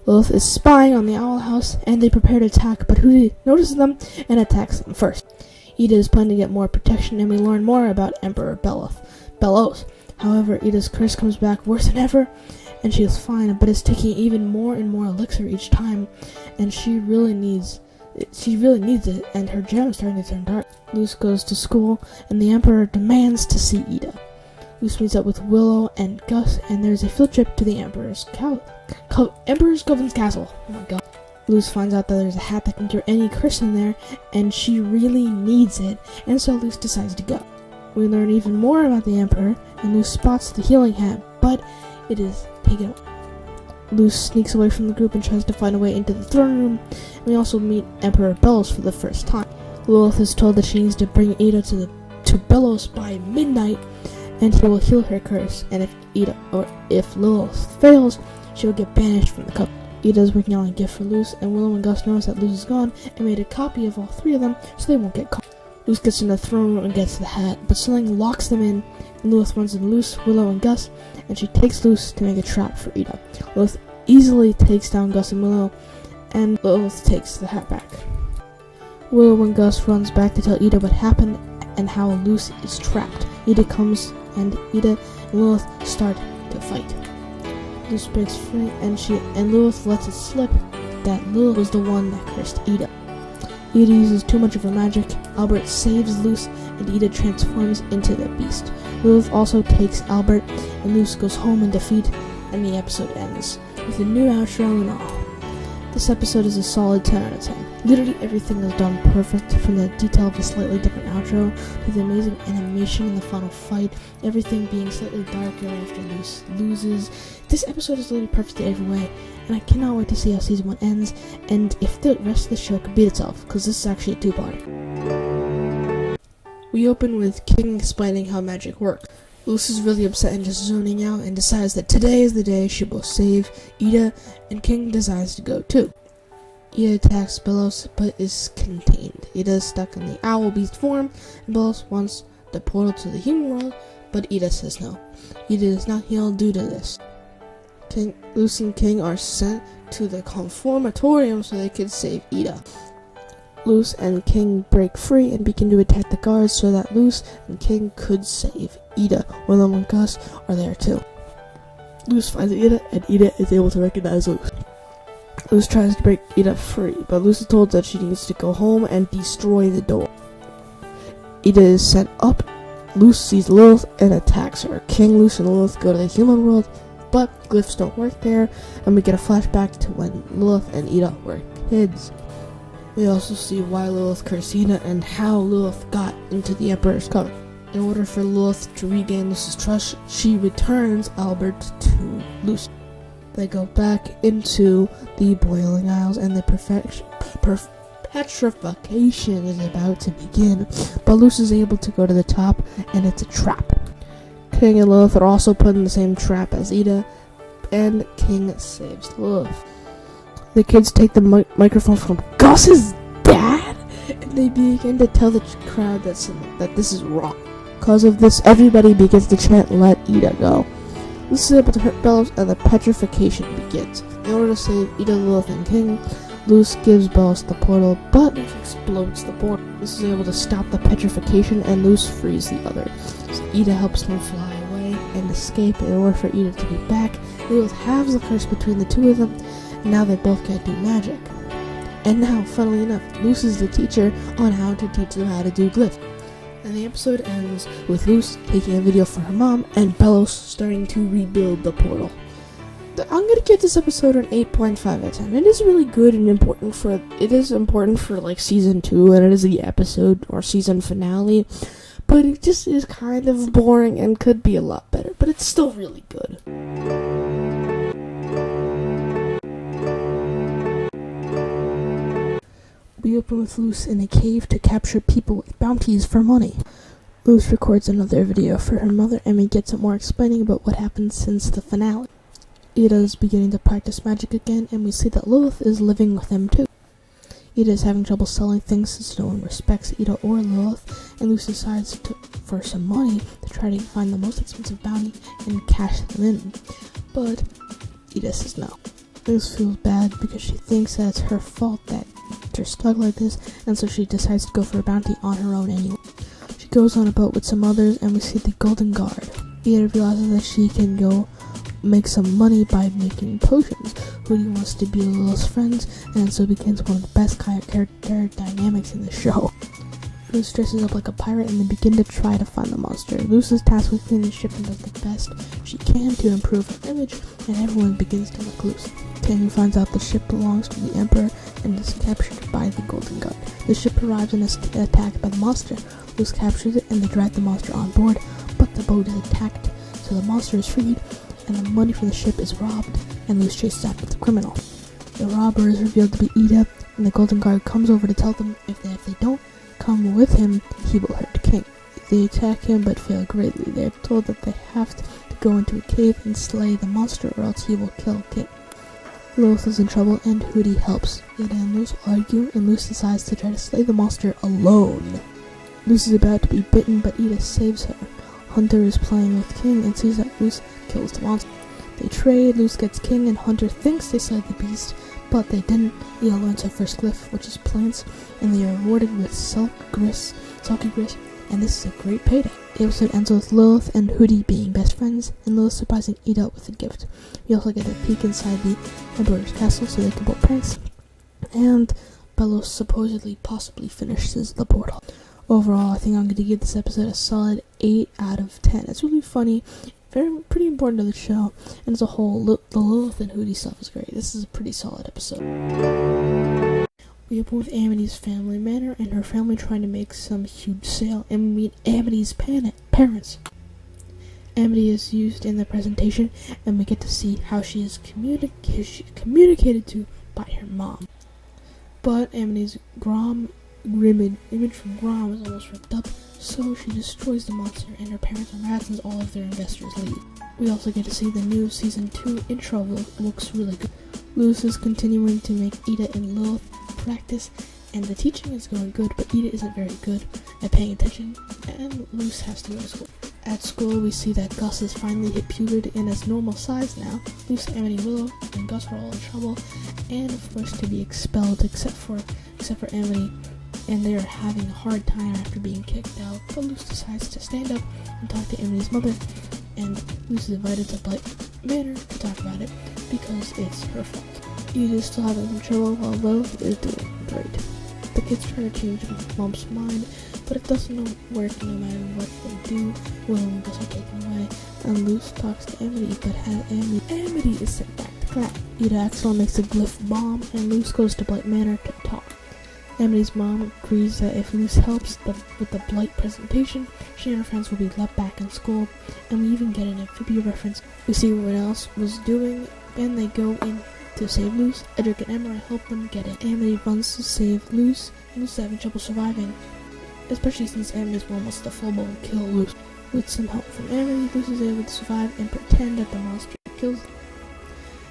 Lilith is spying on the Owl House, and they prepare to attack, but Hooty notices them and attacks them first. Ida is planning to get more protection, and we learn more about Emperor Bellows. However, Ida's curse comes back worse than ever, and she is fine, but is taking even more and more elixir each time, and she really needs it, and her gem is starting to turn dark. Luce goes to school, and the Emperor demands to see Ida. Luce meets up with Willow and Gus, and there's a field trip to the Emperor's Coven's castle. Oh my god. Luce finds out that there's a hat that can cure any curse in there, and she really needs it, and so Luce decides to go. We learn even more about the Emperor, and Luce spots the healing hat, but it is taken away. Luce sneaks away from the group and tries to find a way into the throne room, and we also meet Emperor Bellows for the first time. Lilith is told that she needs to bring Ida to Bellows by midnight, and he will heal her curse, and if Lilith fails, she will get banished from the Coven. Ida is working on a gift for Luce, and Willow and Gus notice that Luce is gone and made a copy of all 3 of them so they won't get caught. Luce gets in the throne room and gets the hat, but something locks them in, and Lilith runs into Luce, Willow, and Gus, and she takes Luce to make a trap for Ida. Lilith easily takes down Gus and Willow, and Lilith takes the hat back. Willow and Gus runs back to tell Ida what happened and how Luce is trapped. Ida comes, and Ida and Lilith start to fight. Luce breaks free, and Lilith lets it slip that Lilith was the one that cursed Ida. Ida uses too much of her magic, Albert saves Luce, and Ida transforms into the beast. Lilith also takes Albert, and Luce goes home in defeat, and the episode ends with a new outro and all. This episode is a solid 10 out of 10. Literally everything is done perfect, from the detail of a slightly different outro, to the amazing animation in the final fight, everything being slightly darker after Luce loses. This episode is literally perfect in every way, and I cannot wait to see how season 1 ends, and if the rest of the show could beat itself, because this is actually a two-parter. We open with King explaining how magic works. Luce is really upset and just zoning out and decides that today is the day she will save Ida, and King decides to go too. Ida attacks Bellows but is contained. Ida is stuck in the owl beast form, and Bellows wants the portal to the human world, but Ida says no. Ida is not healed due to this. Luce and King are sent to the conformatorium so they could save Ida. Luce and King break free and begin to attack the guards so that Luce and King could save Ida. Willow and Gus are there too. Luce finds Ida, and Ida is able to recognize Luce. Luce tries to break Ida free, but Luce is told that she needs to go home and destroy the door. Ida is sent up. Luce sees Lilith and attacks her. King, Luce, and Lilith go to the human world, but glyphs don't work there, and we get a flashback to when Lilith and Ida were kids. We also see why Lilith cursed Ida and how Lilith got into the Emperor's Coven. In order for Lilith to regain Luce's trust, she returns Albert to Luce. They go back into the Boiling Isles, and the petrification is about to begin, but Luce is able to go to the top, and it's a trap. King and Lilith are also put in the same trap as Ida, and King saves Lilith. The kids take the microphone from Gus's dad, and they begin to tell the crowd that this is wrong. Because of this, everybody begins to chant, "Let Ida go." Luce is able to hurt Bellows, and the petrification begins. In order to save Ida, Lilith, and King, Luce gives Bellows the portal, but explodes the portal. Luce is able to stop the petrification, and Luce frees the others. So Ida helps them fly away and escape. In order for Ida to be back, Lilith halves the curse between the two of them, and now they both can't do magic. And now, funnily enough, Luce is the teacher on how to teach them how to do glyphs. And the episode ends with Luce taking a video for her mom and Bellows starting to rebuild the portal. I'm gonna give this episode an 8.5 out of 10. It is really good and important for like season 2, and it is the episode or season finale. But it just is kind of boring and could be a lot better. But it's still really good. We open with Luce in a cave to capture people with bounties for money. Luce records another video for her mother, and we get some more explaining about what happened since the finale. Ida is beginning to practice magic again, and we see that Lilith is living with them too. Ida is having trouble selling things since no one respects Ida or Lilith, and Luce decides for some money to try to find the most expensive bounty and cash them in. But Ida says no. Luce feels bad because she thinks that it's her fault that they're stuck like this, and so she decides to go for a bounty on her own anyway. She goes on a boat with some others, and we see the Golden Guard. Ida realizes that she can go make some money by making potions. Hooty wants to be Lilith's friends, and so begins one of the best character dynamics in the show. Luce dresses up like a pirate, and they begin to try to find the monster. Luce is tasked with cleaning the ship and does the best she can to improve her image, and everyone begins to look loose. King finds out the ship belongs to the Emperor and is captured by the Golden Guard. The ship arrives and is attacked by the monster. Luce captures it, and they drag the monster on board, but the boat is attacked, so the monster is freed, and the money from the ship is robbed, and Luce chases after the criminal. The robber is revealed to be Ida, and the Golden Guard comes over to tell them if they don't come with him, he will hurt King. They attack him but fail greatly. They are told that they have to go into a cave and slay the monster, or else he will kill King. Lilith is in trouble, and Hooty helps. Ida and Luce argue, and Luce decides to try to slay the monster alone. Luce is about to be bitten, but Ida saves her. Hunter is playing with King and sees that Luce kills the monster. They trade. Luce gets King, and Hunter thinks they slayed the beast, but they didn't. Ida learns her first glyph, which is plants, and they are rewarded with sulky grist, and this is a great payday. The episode ends with Lilith and Hooty being best friends, and Lilith surprising Ida with a gift. We also get a peek inside the Emperor's castle so they can pull pranks, and Bellows possibly finishes the portal. Overall, I think I'm going to give this episode a solid 8 out of 10. It's really funny, pretty important to the show, and as a whole, the Lilith and Hooty stuff is great. This is a pretty solid episode. We open with Amity's family manor, and her family trying to make some huge sale, and we meet Amity's parents. Amity is used in the presentation, and we get to see how she is communicated to by her mom. But Amity's Grom image from Grom is almost ripped up, so she destroys the monster, and her parents are mad since all of their investors leave. We also get to see the new Season 2 intro looks really good. Luz is continuing to make Ida and Lilith practice, and the teaching is going good, but Ida isn't very good at paying attention, and Luz has to go to school. At school, we see that Gus has finally hit puberty and is normal size now. Luz, Amity, Willow, and Gus are all in trouble, and forced to be expelled except for Amity, and they are having a hard time after being kicked out, but Luz decides to stand up and talk to Amity's mother, and Luz is invited to Blight Manor to talk about it, because it's her fault. Ida is still having some trouble while Lilith is doing great. The kids try to change Mom's mind, but it doesn't work no matter what they do. Willow and Gus are taken away, and Luz talks to Amity, but has Amity is sent back to class. Ida accidentally makes a glyph bomb, and Luz goes to Blight Manor to talk. Amity's mom agrees that if Luz helps with the Blight presentation, she and her friends will be let back in school, and we even get an amphibia reference. We see what else was doing, and they go in to save Luz. Edric and Emma help them get in. Amity runs to save Luz, and Luz is having trouble surviving, especially since Amity's mom wants to full-blown kill Luz. With some help from Amity, Luz is able to survive and pretend that the monster kills them.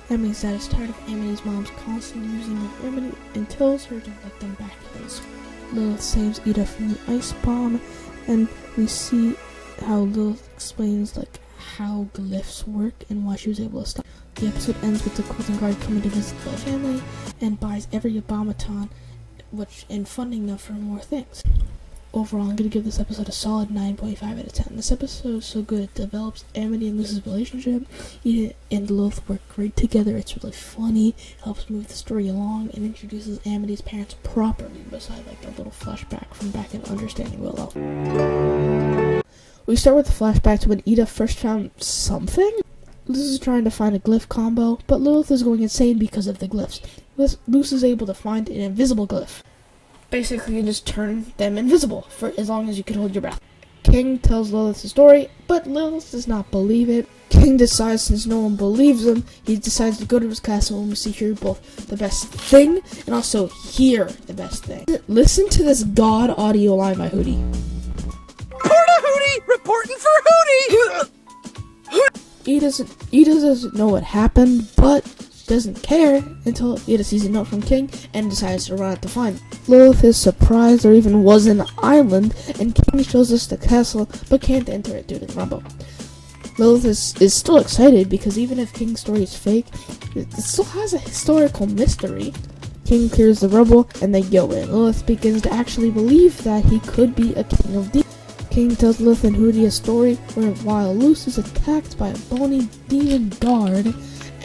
Amity's dad is tired of Amity's mom's constant using of Amity and tells her to let them back in school. Lilith saves Ida from the ice bomb, and we see how Lilith explains how glyphs work and why she was able to stop. The episode ends with the Quilting Guard coming to visit the family and buys every abomaton, and funding them for more things. Overall, I'm going to give this episode a solid 9.5 out of 10. This episode is so good, it develops Amity and Luz's relationship. Ida and Lilith work great together, it's really funny, helps move the story along, and introduces Amity's parents properly, beside a little flashback from back in Understanding Willow. We start with the flashback to when Ida first found something. Luz is trying to find a glyph combo, but Lilith is going insane because of the glyphs. Luz is able to find an invisible glyph. Basically, you just turn them invisible for as long as you can hold your breath. King tells Lilith the story, but Lilith does not believe it. King decides, since no one believes him, he decides to go to his castle and we see here both the best thing and also hear the best thing. Listen to this god audio line by Hooty. Hooty! Reporting for Hooty! He doesn't know what happened, but doesn't care until Ida sees a note from King and decides to run out to find him. Lilith is surprised there even was an island, and King shows us the castle, but can't enter it due to the rumble. Lilith is still excited because even if King's story is fake, it still has a historical mystery. King clears the rubble, and they go in. Lilith begins to actually believe that he could be a king of demons. King tells Lilith and Hooty a story where while Luz is attacked by a bony demon guard,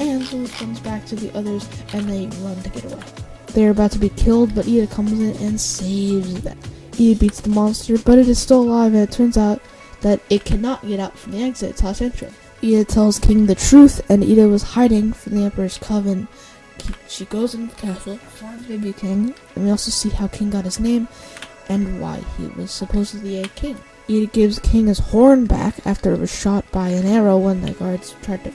and Lilith runs back to the others and they run to get away. They are about to be killed, but Ida comes in and saves them. Ida beats the monster, but it is still alive, and it turns out that it cannot get out from the exit / entrance. Ida tells King the truth, and Ida was hiding from the Emperor's Coven. She goes into the castle, finds baby King, and we also see how King got his name and why he was supposedly a king. Ida gives King his horn back after it was shot by an arrow when the guards tried to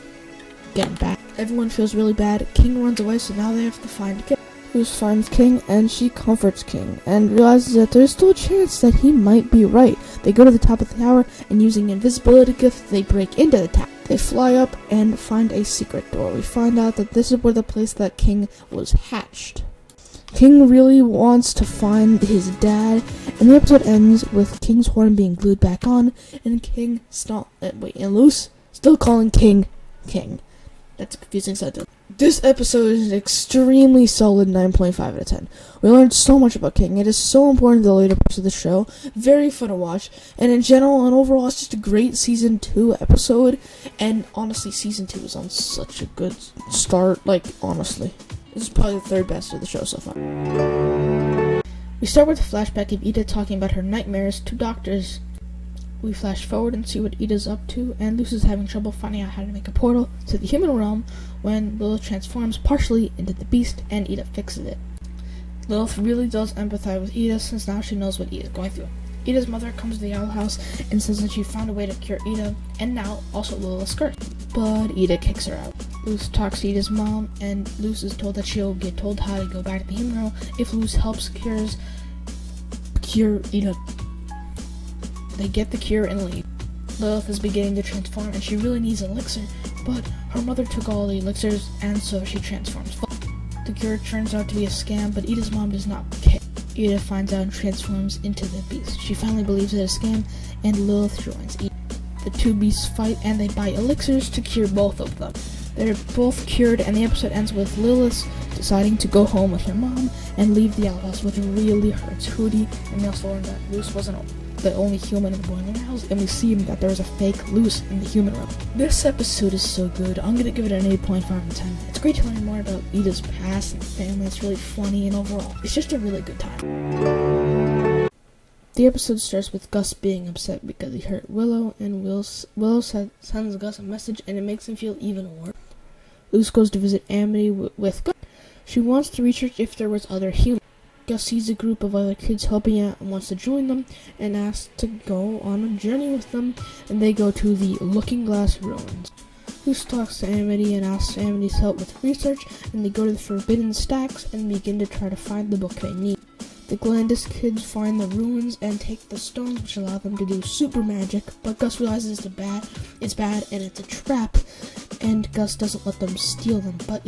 get him back. Everyone feels really bad. King runs away, so now they have to find King. Luz finds King, and she comforts King, and realizes that there's still a chance that he might be right. They go to the top of the tower, and using invisibility gift, they break into the tower. They fly up and find a secret door. We find out that this is where the place that King was hatched. King really wants to find his dad, and the episode ends with King's horn being glued back on, and Luz still calling King King. That's a confusing sentence. This episode is an extremely solid 9.5 out of 10. We learned so much about King. It is so important to the later parts of the show. Very fun to watch. And in general and overall, it's just a great Season 2 episode. And honestly, Season 2 is on such a good start. Honestly. This is probably the third best of the show so far. We start with a flashback of Ida talking about her nightmares to doctors. We flash forward and see what Ida's up to, and Luz is having trouble finding out how to make a portal to the human realm when Lilith transforms partially into the beast, and Ida fixes it. Lilith really does empathize with Ida, since now she knows what Ida is going through. Ida's mother comes to the owl house and says that she found a way to cure Ida, and now also Lilith's curse. But Ida kicks her out. Luz talks to Ida's mom, and Luz is told that she'll get told how to go back to the human realm if Luz helps cure Ida. They get the cure and leave. Lilith is beginning to transform, and she really needs an elixir, but her mother took all the elixirs, and so she transforms. The cure turns out to be a scam, but Ida's mom does not care. Ida finds out and transforms into the beast. She finally believes it's a scam, and Lilith joins Ida. The two beasts fight, and they buy elixirs to cure both of them. They're both cured, and the episode ends with Lilith deciding to go home with her mom and leave the outhouse, which really hurts Hooty, and we also learned that Luz wasn't the only human in the boiling house, and we see that there was a fake Luz in the human realm. This episode is so good. I'm gonna give it an 8.5 out of 10. It's great to learn more about Ida's past and family. It's really funny, and overall, it's just a really good time. The episode starts with Gus being upset because he hurt Willow, and Willow sends Gus a message, and it makes him feel even worse. Luz goes to visit Amity with Gus. She wants to research if there was other humans. Gus sees a group of other kids helping out and wants to join them, and asks to go on a journey with them, and they go to the Looking Glass Ruins. Luz talks to Amity and asks Amity's help with research, and they go to the Forbidden Stacks and begin to try to find the book they need. The Glandis kids find the ruins and take the stones, which allow them to do super magic, but Gus realizes it's bad and it's a trap, and Gus doesn't let them steal them, but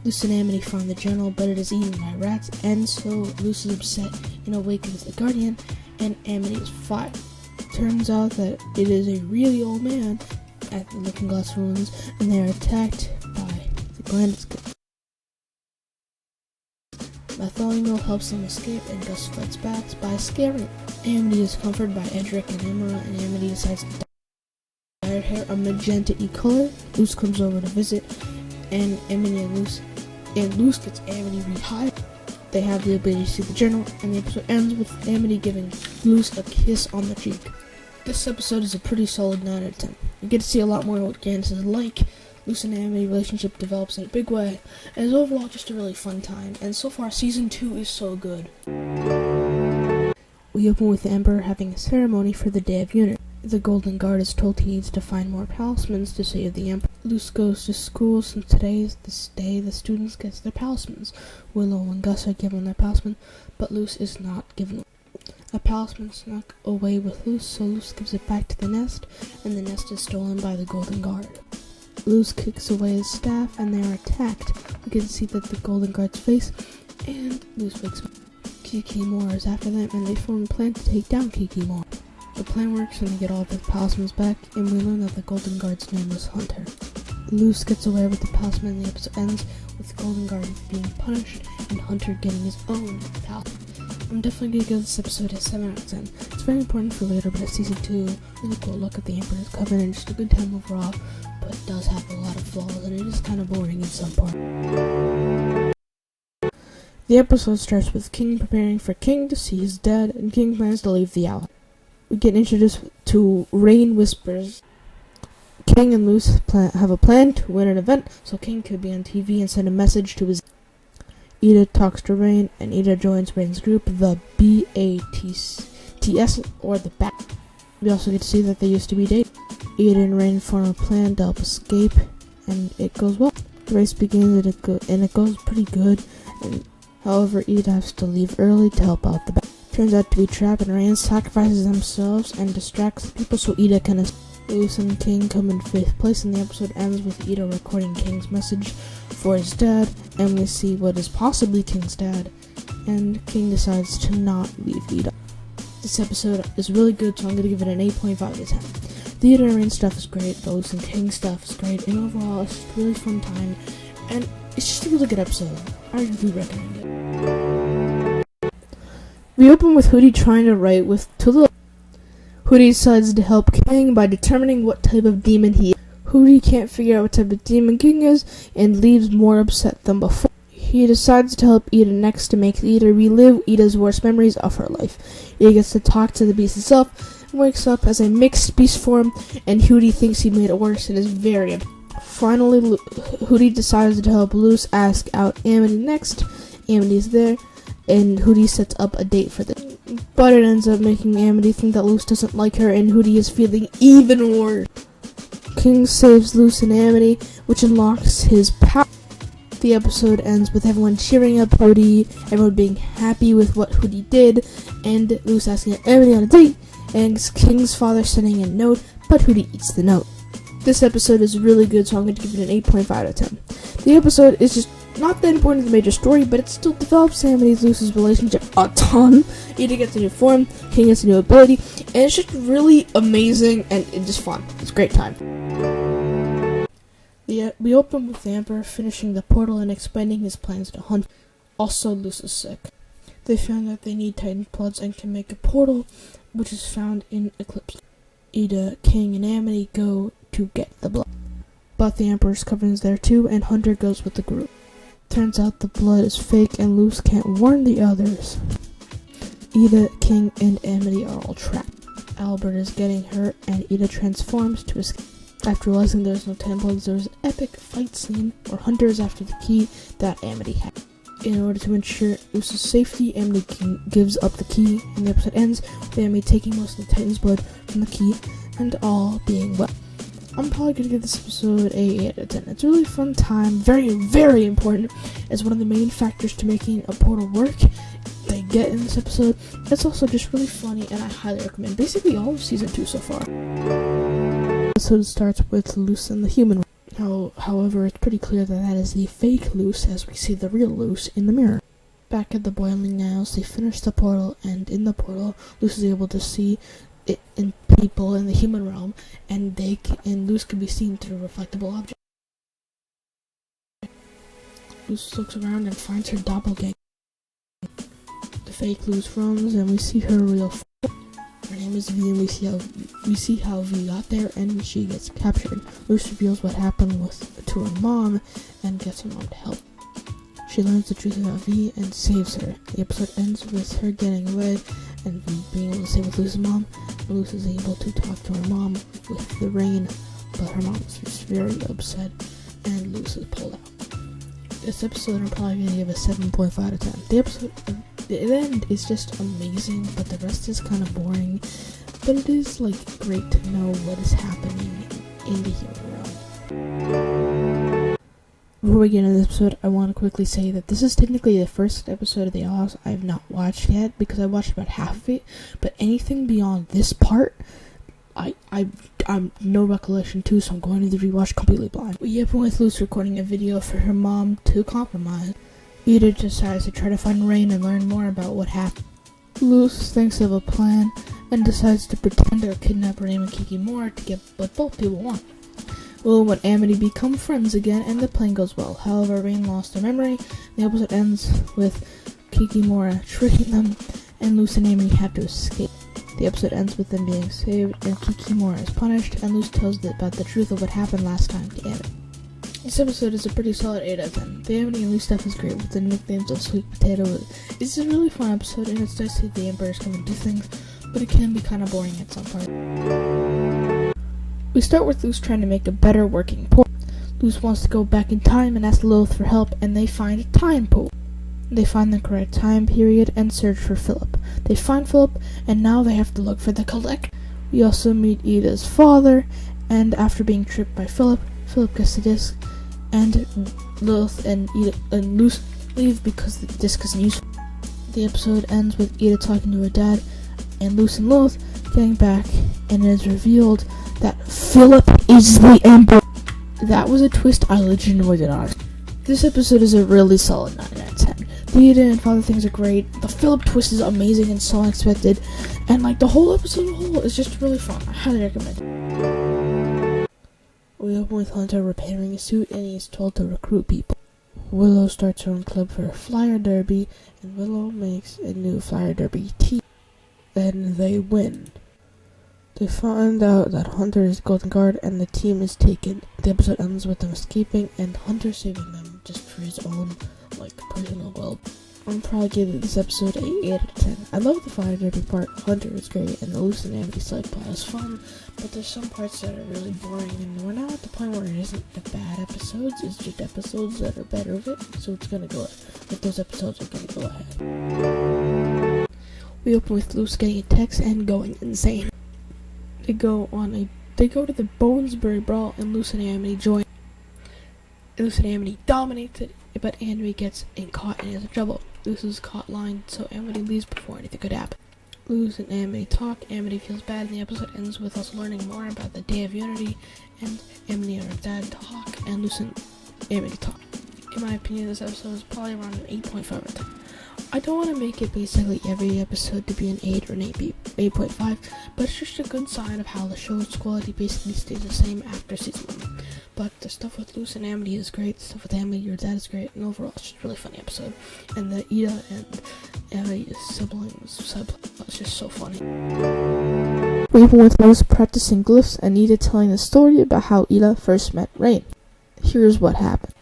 Luz and Amity find the journal, but it is eaten by rats, and so Luz is upset and awakens the Guardian, and Amity is fired. Turns out that it is a really old man at the Looking Glass Ruins, and they are attacked by the Glandis kids. Bartholomew helps them escape, and Gus fights back by scaring them. Amity is comforted by Edric and Emma, and Amity decides to dye her hair a magenta-y color. Luz comes over to visit, and Luz gets Amity rehired. They have the ability to see the journal, and the episode ends with Amity giving Luz a kiss on the cheek. This episode is a pretty solid 9 out of 10. You get to see a lot more of what Gans is like. Luz and Amity relationship develops in a big way, and is overall just a really fun time, and so far season 2 is so good. We open with Ember having a ceremony for the Day of Unity. The Golden Guard is told he needs to find more Palismans to save the Emperor. Luz goes to school since today is this day the students get their Palismans. Willow and Gus are given their Palisman, but Luz is not given one. A Palisman snuck away with Luz, so Luz gives it back to the nest, and the nest is stolen by the Golden Guard. Luz kicks away his staff, and they are attacked. We can see that the Golden Guard's face, and Luz wakes up. Kiki Moore is after them, and they form a plan to take down Kiki Moore. The plan works, and they get all the Palismans back, and we learn that the Golden Guard's name was Hunter. Luz gets away with the Palisman, and the episode ends with the Golden Guard being punished, and Hunter getting his own Palisman. I'm definitely going to give this episode a 7 out of 10. It's very important for later, but it's season 2, really cool look at the Emperor's Coven, and just a good time overall, but it does have a lot of flaws, and it is kind of boring in some parts. The episode starts with King preparing for King to see his dad, and King plans to leave the owl. We get introduced to Rain Whispers. King and Luz have a plan to win an event, so King could be on TV and send a message to his... Ida talks to Rain, and Ida joins Rain's group, the BATS, or the BAT. We also get to see that they used to be dating. Ida and Rain form a plan to help escape, and it goes well. The race begins, and it goes pretty good, and however, Ida has to leave early to help out the BAT. Turns out to be trapped, and Rain sacrifices themselves and distracts the people so Ida can escape. Luz and King come in 5th place, and the episode ends with Ida recording King's message for his dad, and we see what is possibly King's dad, and King decides to not leave Ida. This episode is really good, so I'm going to give it an 8.5 out of 10. The Ida and Rain stuff is great, the Luz and King stuff is great, and overall it's just a really fun time, and it's just a really good episode. I do recommend it. We open with Hooty trying to write with Tulu. Hooty decides to help King by determining what type of demon he is. Hooty can't figure out what type of demon King is, and leaves more upset than before. He decides to help Ida next to make Ida relive Ida's worst memories of her life. Ida gets to talk to the beast itself, wakes up as a mixed beast form, and Hooty thinks he made it worse and is very upset. Finally, Hooty decides to help Luce ask out Amity next. Amity's there, and Hooty sets up a date for them. But it ends up making Amity think that Luce doesn't like her, and Hooty is feeling even worse. King saves Luce and Amity, which unlocks his power. The episode ends with everyone cheering up Hooty, everyone being happy with what Hooty did, and Luce asking Amity on a date, and King's father sending a note, but Hooty eats the note. This episode is really good, so I'm going to give it an 8.5 out of 10. The episode is just not that important to the major story, but it still develops Amity's Luce's relationship a ton. Ida gets a new form, King gets a new ability, and it's just really amazing and it's just fun. It's a great time. We open with the Emperor finishing the portal and explaining his plans to hunt. Also, Luce is sick. They found out they need Titan Bloods and can make a portal, which is found in Eclipse. Ida, King, and Amity go to get the blood. But the Emperor's Coven is there too, and Hunter goes with the group. Turns out the blood is fake, and Luce can't warn the others. Ida, King, and Amity are all trapped. Albert is getting hurt, and Ida transforms to escape. After realizing there's no Templars, there's an epic fight scene where Hunter is after the key that Amity had. In order to ensure Luce's safety, Amity gives up the key, and the episode ends with Amity taking most of the Titan's blood from the key, and all being well. I'm probably going to give this episode a 8 out of 10. It's a really fun time, very, very important. It's one of the main factors to making a portal work they get in this episode. It's also just really funny, and I highly recommend basically all of Season 2 so far. The episode starts with Luce and the human. However, it's pretty clear that that is the fake Luce, as we see the real Luce in the mirror. Back at the Boiling Isles, they finish the portal, and in the portal, Luce is able to see it in people in the human realm, and Luce can be seen through reflectable objects. Luce looks around and finds her doppelganger. The fake Luce roams, and we see her real form. Her name is V, and we see how V got there, and she gets captured. Luce reveals what happened to her mom, and gets her mom to help. She learns the truth about V and saves her. The episode ends with her getting away and being able to stay with Luce's mom. Luce is able to talk to her mom with the rain, but her mom is just very upset, and Luce is pulled out. This episode I'm probably going to give a 7.5 out of 10. The end is just amazing, but the rest is kind of boring. But it is great to know what is happening in the human realm. Before we get into this episode, I want to quickly say that this is technically the first episode of the Oz I have not watched yet, because I watched about half of it, but anything beyond this part, I'm no recollection to, so I'm going to the rewatch completely blind. We open with Luce recording a video for her mom to compromise. Ida decides to try to find Rain and learn more about what happened. Luce thinks of a plan and decides to pretend to kidnap Rain and Kikimora to get what both people want. Willow and Amity become friends again, and the plan goes well. However, Rain lost her memory. The episode ends with Kikimora tricking them, and Luce and Amity have to escape. The episode ends with them being saved, and Kikimora is punished, and Luce tells about the truth of what happened last time to Amity. This episode is a pretty solid 8 out of 10. The Amity and Luce stuff is great, with the nicknames of Sweet Potato. It's a really fun episode, and it's nice to see the Emperors come and do things, but it can be kind of boring at some parts. We start with Luce trying to make a better working portal. Luce wants to go back in time and ask Lilith for help, and they find a time pool. They find the correct time period and search for Philip. They find Philip, and now they have to look for the collect. We also meet Ida's father, and after being tricked by Philip gets the disc, and Lilith and Luce leave because the disc isn't useful. The episode ends with Ida talking to her dad, and Luce and Lilith getting back, and it is revealed that Philip is the Emperor. That was a twist I legitimately did not. This episode is a really solid 9 out of 10. The Ida and father things are great. The Philip twist is amazing and so unexpected, and the whole episode as a whole is just really fun. I highly recommend it. We open with Hunter repairing a suit, and he is told to recruit people. Willow starts her own club for a flyer derby, and Willow makes a new flyer derby team. Then they win. They find out that Hunter is Golden Guard, and the team is taken. The episode ends with them escaping, and Hunter saving them just for his own, personal well. I'm probably giving this episode a 8 out of 10. I love the fire derby part. Hunter is great, and the loose and Amity side plot is fun, but there's some parts that are really boring, and we're now at the point where it isn't the bad episodes, it's just episodes that are better of it, so it's gonna go, like those episodes are gonna go ahead. We open with Luce getting a text and going insane. They go to the Bonesbury Brawl, and Luce and Amity join. Luce and Amity dominates it, but Amity gets caught and is in trouble. Luce is caught lying, so Amity leaves before anything could happen. Luce and Amity talk. Amity feels bad, and the episode ends with us learning more about the Day of Unity, and Amity and her dad talk, and Luce and Amity talk. In my opinion, this episode is probably around an 8.5 out of 10. I don't want to make it basically every episode to be an 8 or an 8.5, but it's just a good sign of how the show's quality basically stays the same after season 1. But the stuff with Luce and Amity is great, the stuff with Amity, your dad is great, and overall it's just a really funny episode. And the Ida and Amity's siblings subplot is just so funny. We open with Luce practicing glyphs and Ida telling the story about how Ida first met Rain. Here's what happened.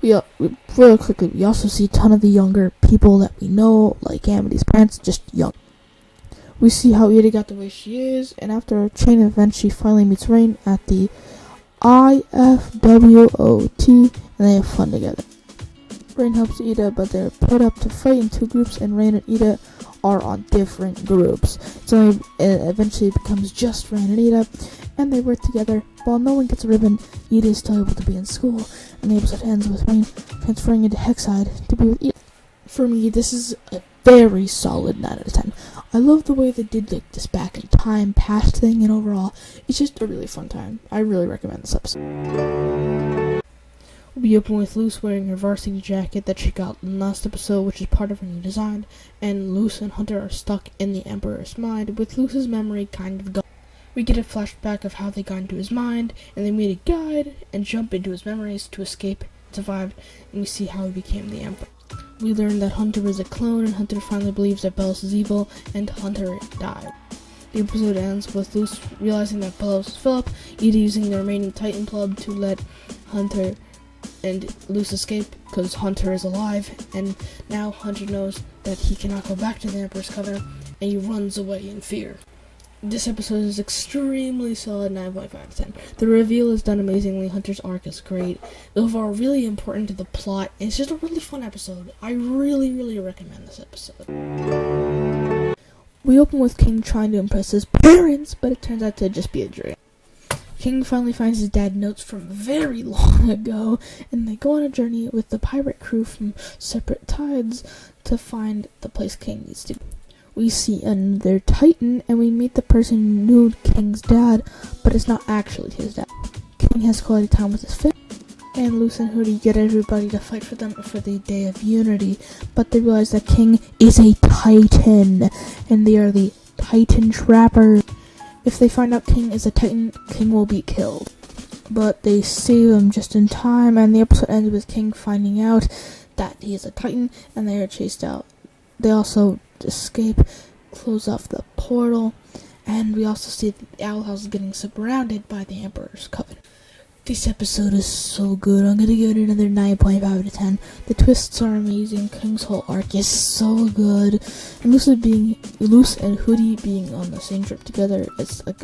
Real quickly, we also see a ton of the younger people that we know, like Amity's parents, just young. We see how Ida got the way she is, and after a chain of events, she finally meets Rain at the IFWOT, and they have fun together. Rain helps Ida, but they're put up to fight in 2 groups, and Rain and Ida are on different groups. So it eventually becomes just Rain and Ida, and they work together. While no one gets a ribbon, Ida is still able to be in school, and the episode ends with Rain transferring into Hexside to be with Ida. For me, this is a very solid 9 out of 10. I love the way they did like this back in time past thing, and overall, it's just a really fun time. I really recommend this episode. We open with Luce wearing her varsity jacket that she got in the last episode, which is part of her new design, and Luce and Hunter are stuck in the Emperor's mind, with Luce's memory kind of gone. We get a flashback of how they got into his mind, and they meet a guide and jump into his memories to escape and survive, and we see how he became the Emperor. We learn that Hunter is a clone, and Hunter finally believes that Bellows is evil, and Hunter died. The episode ends with Luce realizing that Bellows is Philip, Ida using the remaining Titan Club to let Hunter and Luce escape, because Hunter is alive, and now Hunter knows that he cannot go back to the Emperor's Coven, and he runs away in fear. This episode is extremely solid, 9.5 out of 10. The reveal is done amazingly, Hunter's arc is great, the overall really important to the plot, and it's just a really fun episode. I really, really recommend this episode. We open with King trying to impress his parents, but it turns out to just be a dream. King finally finds his dad notes from very long ago, and they go on a journey with the pirate crew from separate tides to find the place King needs to go. We see another Titan, and we meet the person who knew King's dad, but it's not actually his dad. King has quality time with his family, and Luce and Hooty get everybody to fight for them for the Day of Unity, but they realize that King is a Titan, and they are the Titan Trappers. If they find out King is a Titan, King will be killed. But they save him just in time, and the episode ends with King finding out that he is a Titan, and they are chased out. They also escape, close off the portal, and we also see that the Owl House is getting surrounded by the Emperor's Coven. This episode is so good. I'm gonna give it another 9.5 out of 10. The twists are amazing. King's whole arc is so good, and Luce and Hooty being on the same trip together is like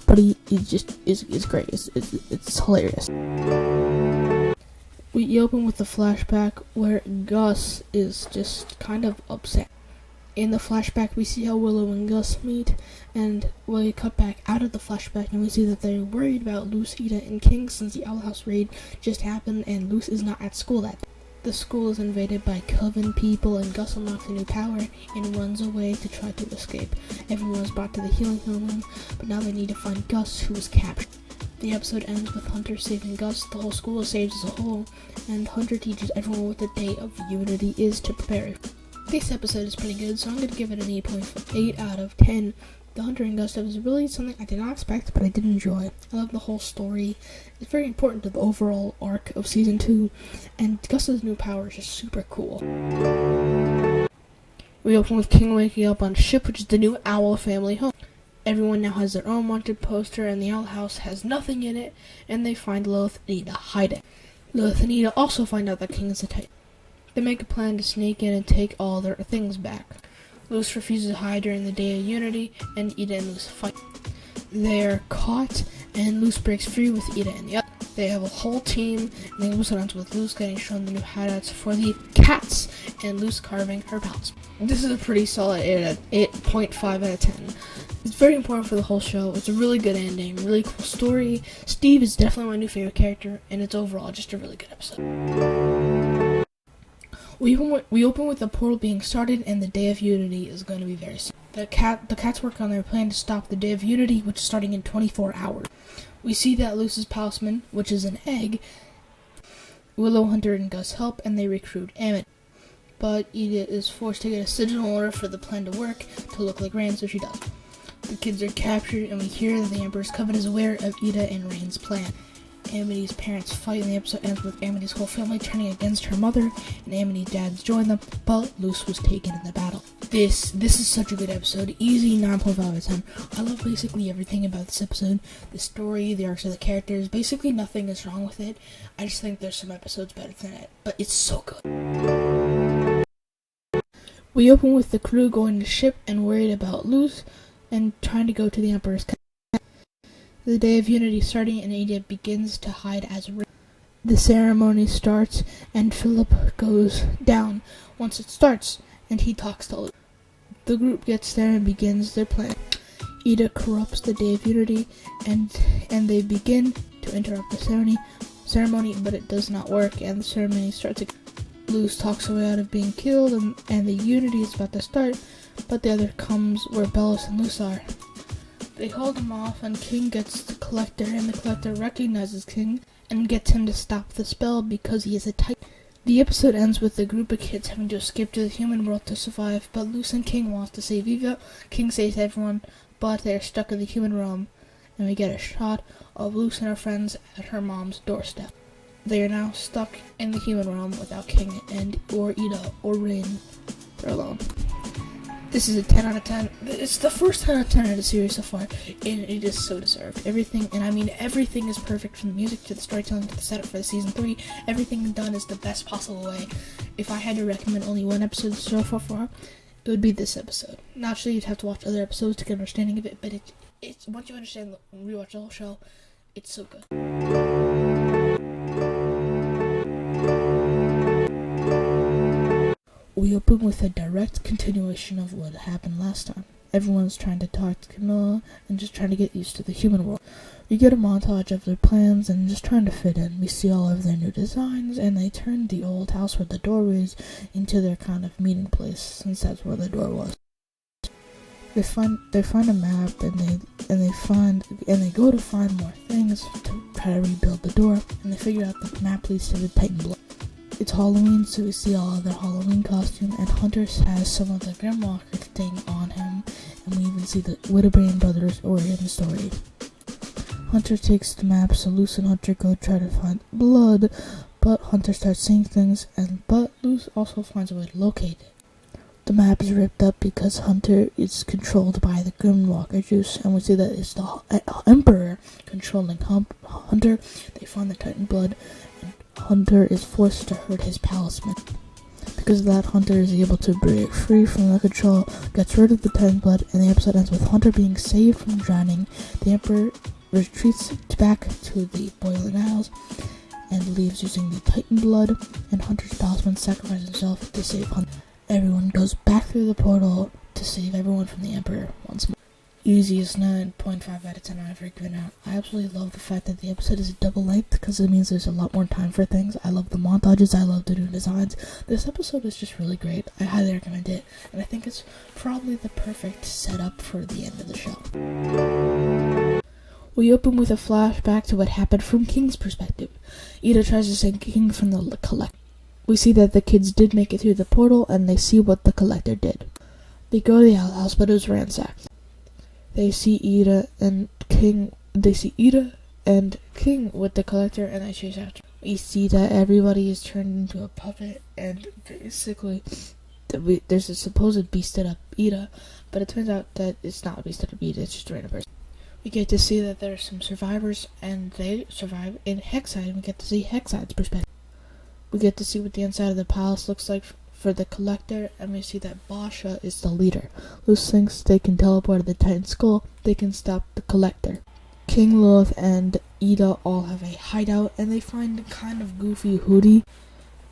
buddy. It just is great. It's hilarious. We open with a flashback where Gus is just kind of upset. In the flashback, we see how Willow and Gus meet, and we cut back out of the flashback, and we see that they're worried about Luce, Ida, and King since the Owl House raid just happened, and Luce is not at school that day. The school is invaded by Coven people, and Gus unlocks a new power and runs away to try to escape. Everyone is brought to the healing room, but now they need to find Gus, who was captured. The episode ends with Hunter saving Gus, the whole school is saved as a whole, and Hunter teaches everyone what the Day of Unity is to prepare it. This episode is pretty good, so I'm going to give it an 8.8 out of 10. The Hunter and Gus stuff is really something I did not expect, but I did enjoy. I love the whole story. It's very important to the overall arc of Season 2, and Gus's new power is just super cool. We open with King waking up on a ship, which is the new Owl family home. Everyone now has their own wanted poster, and the Owl House has nothing in it, and they find Lilith and Ida hiding. Lilith and Ida also find out that King is a Titan. They make a plan to sneak in and take all their things back. Luz refuses to hide during the Day of Unity, and Ida and Luz fight. They are caught, and Luz breaks free with Ida and the other. They have a whole team, and the episode ends with Luz getting shown the new hideouts for the cats, and Luz carving her pals. This is a pretty solid 8.5 out of 10. It's very important for the whole show. It's a really good ending, really cool story. Steve is definitely my new favorite character, and it's overall just a really good episode. We open with the portal being started, and the Day of Unity is going to be very soon. The cats work on their plan to stop the Day of Unity, which is starting in 24 hours. We see that Luz's Palisman, which is an egg, Willow, Hunter, and Gus help, and they recruit Amity. But Ida is forced to get a sigil in order for the plan to work, to look like Rain, so she does. The kids are captured, and we hear that the Emperor's Coven is aware of Ida and Rain's plan. Amity's parents fight, and the episode ends with Amity's whole family turning against her mother, and Amity's dad join them, but Luz was taken in the battle. This is such a good episode. Easy 9.5 out of 10. I love basically everything about this episode. The story, the arcs of the characters, basically nothing is wrong with it. I just think there's some episodes better than it, but it's so good. We open with the crew going to ship and worried about Luz and trying to go to the Emperor's Coven. The Day of Unity starting, and Ada begins to hide as Rain. The ceremony starts, and Philip goes down once it starts, and he talks to Luz. The group gets there and begins their plan. Ida corrupts the Day of Unity, and they begin to interrupt the ceremony, but it does not work, and the ceremony starts again. Luz talks her way out of being killed, and the Unity is about to start, but the other comes where Bellos and Luz are. They hold him off, and King gets the Collector, and the Collector recognizes King and gets him to stop the spell because he is a Titan. The episode ends with a group of kids having to escape to the human world to survive, but Luz and King wants to save Eva. King saves everyone, but they are stuck in the human realm, and we get a shot of Luz and her friends at her mom's doorstep. They are now stuck in the human realm without King or Ida or Rain. They're alone. This is a 10 out of 10. It's the first 10 out of 10 of the series so far, and it is so deserved. Everything is perfect, from the music to the storytelling to the setup for the season 3. Everything done is the best possible way. If I had to recommend only one episode of the show so far, it would be this episode. Naturally, you'd have to watch other episodes to get an understanding of it, but it's once you understand and rewatch the whole show, it's so good. We open with a direct continuation of what happened last time. Everyone's trying to talk to Camilla and just trying to get used to the human world. We get a montage of their plans and just trying to fit in. We see all of their new designs, and they turn the old house where the door is into their kind of meeting place, since that's where the door was. They find a map, and they go to find more things to try to rebuild the door, and they figure out the map leads to the Titan block. It's Halloween, so we see all of their Halloween costume, and Hunter has some of the Grimwalker thing on him, and we even see the Widowbrain brothers origin story. Hunter takes the map, so Luz and Hunter go try to find blood, but Hunter starts seeing things, but Luz also finds a way to locate it. The map is ripped up because Hunter is controlled by the Grimwalker juice, and we see that it's the Emperor controlling Hunter. They find the Titan blood, and Hunter is forced to hurt his Palisman. Because of that, Hunter is able to break free from the control, gets rid of the Titan blood, and the episode ends with Hunter being saved from drowning. The Emperor retreats back to the Boiling Isles and leaves using the Titan blood, and Hunter's Palisman sacrifices himself to save Hunter. Everyone goes back through the portal to save everyone from the Emperor once more. Easiest 9.5 out of 10 I've ever given out. I absolutely love the fact that the episode is double length, because it means there's a lot more time for things. I love the montages, I love the new designs. This episode is just really great. I highly recommend it, and I think it's probably the perfect setup for the end of the show. We open with a flashback to what happened from King's perspective. Ida tries to save King from the Collector. We see that the kids did make it through the portal, and they see what the Collector did. They go to the outhouse, but it was ransacked. They see Ida and King with the Collector, and they chase after. We see that everybody is turned into a puppet, and basically there's a supposed beasted up Ida, but it turns out that it's not a beasted up Ida, it's just a random person. We get to see that there are some survivors, and they survive in Hexide, and we get to see Hexide's perspective. we get to see what the inside of the palace looks like for the Collector, and we see that Basha is the leader. Luce thinks they can teleport to the Titan Skull, they can stop the Collector. King, Lilith, and Ida all have a hideout, and they find a kind of goofy Hooty.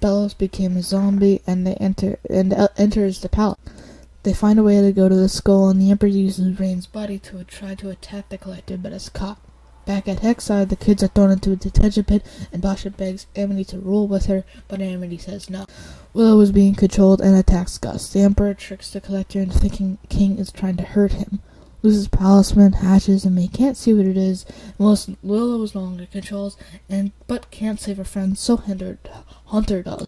Bellows became a zombie, and they enters the palace. They find a way to go to the skull, and the Emperor uses Rain's body to try to attack the Collector, but is caught. Back at Hexside, the kids are thrown into a detention pit, and Basha begs Agony to rule with her, but Agony says no. Willow is being controlled and attacks Gus. The Emperor tricks the Collector into thinking King is trying to hurt him. Loses Palisman, hatches, and they can't see what it is. Willow is no longer controls, but can't save her friend, so Hunter does.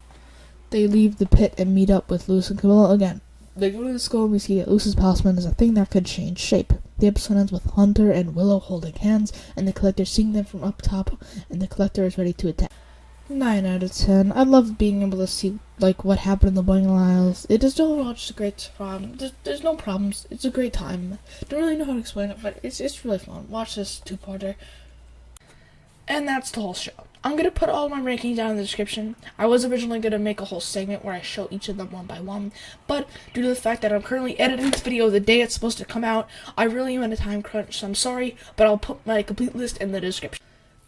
They leave the pit and meet up with Luce and Camilla again. They go to the skull, and we see that Luce's Palisman is a thing that could change shape. The episode ends with Hunter and Willow holding hands, and the Collector seeing them from up top, and the Collector is ready to attack. 9 out of 10. I love being able to see what happened in the Boing Isles. It is overall just a great problem. There's no problems. It's a great time. Don't really know how to explain it, but it's really fun. Watch this 2-parter. And that's the whole show. I'm going to put all my rankings down in the description. I was originally going to make a whole segment where I show each of them one by one, but due to the fact that I'm currently editing this video the day it's supposed to come out, I really am in a time crunch, so I'm sorry, but I'll put my complete list in the description.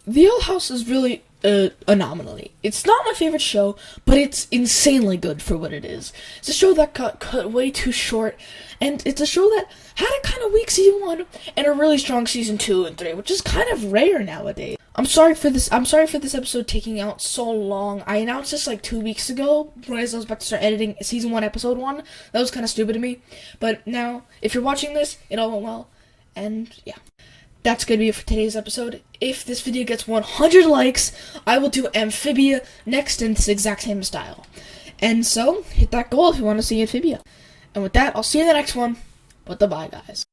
The Owl House is really a anomaly. It's not my favorite show, but it's insanely good for what it is. It's a show that got cut way too short, and it's a show that had a kind of weak season 1 and a really strong season 2 and 3, which is kind of rare nowadays. I'm sorry for this episode taking out so long. I announced this 2 weeks ago, when I was about to start editing season 1, episode 1. That was kind of stupid of me. But now, if you're watching this, it all went well. And yeah. That's going to be it for today's episode. If this video gets 100 likes, I will do Amphibia next in this exact same style. And so, hit that goal if you want to see Amphibia. And with that, I'll see you in the next one. But bye, guys.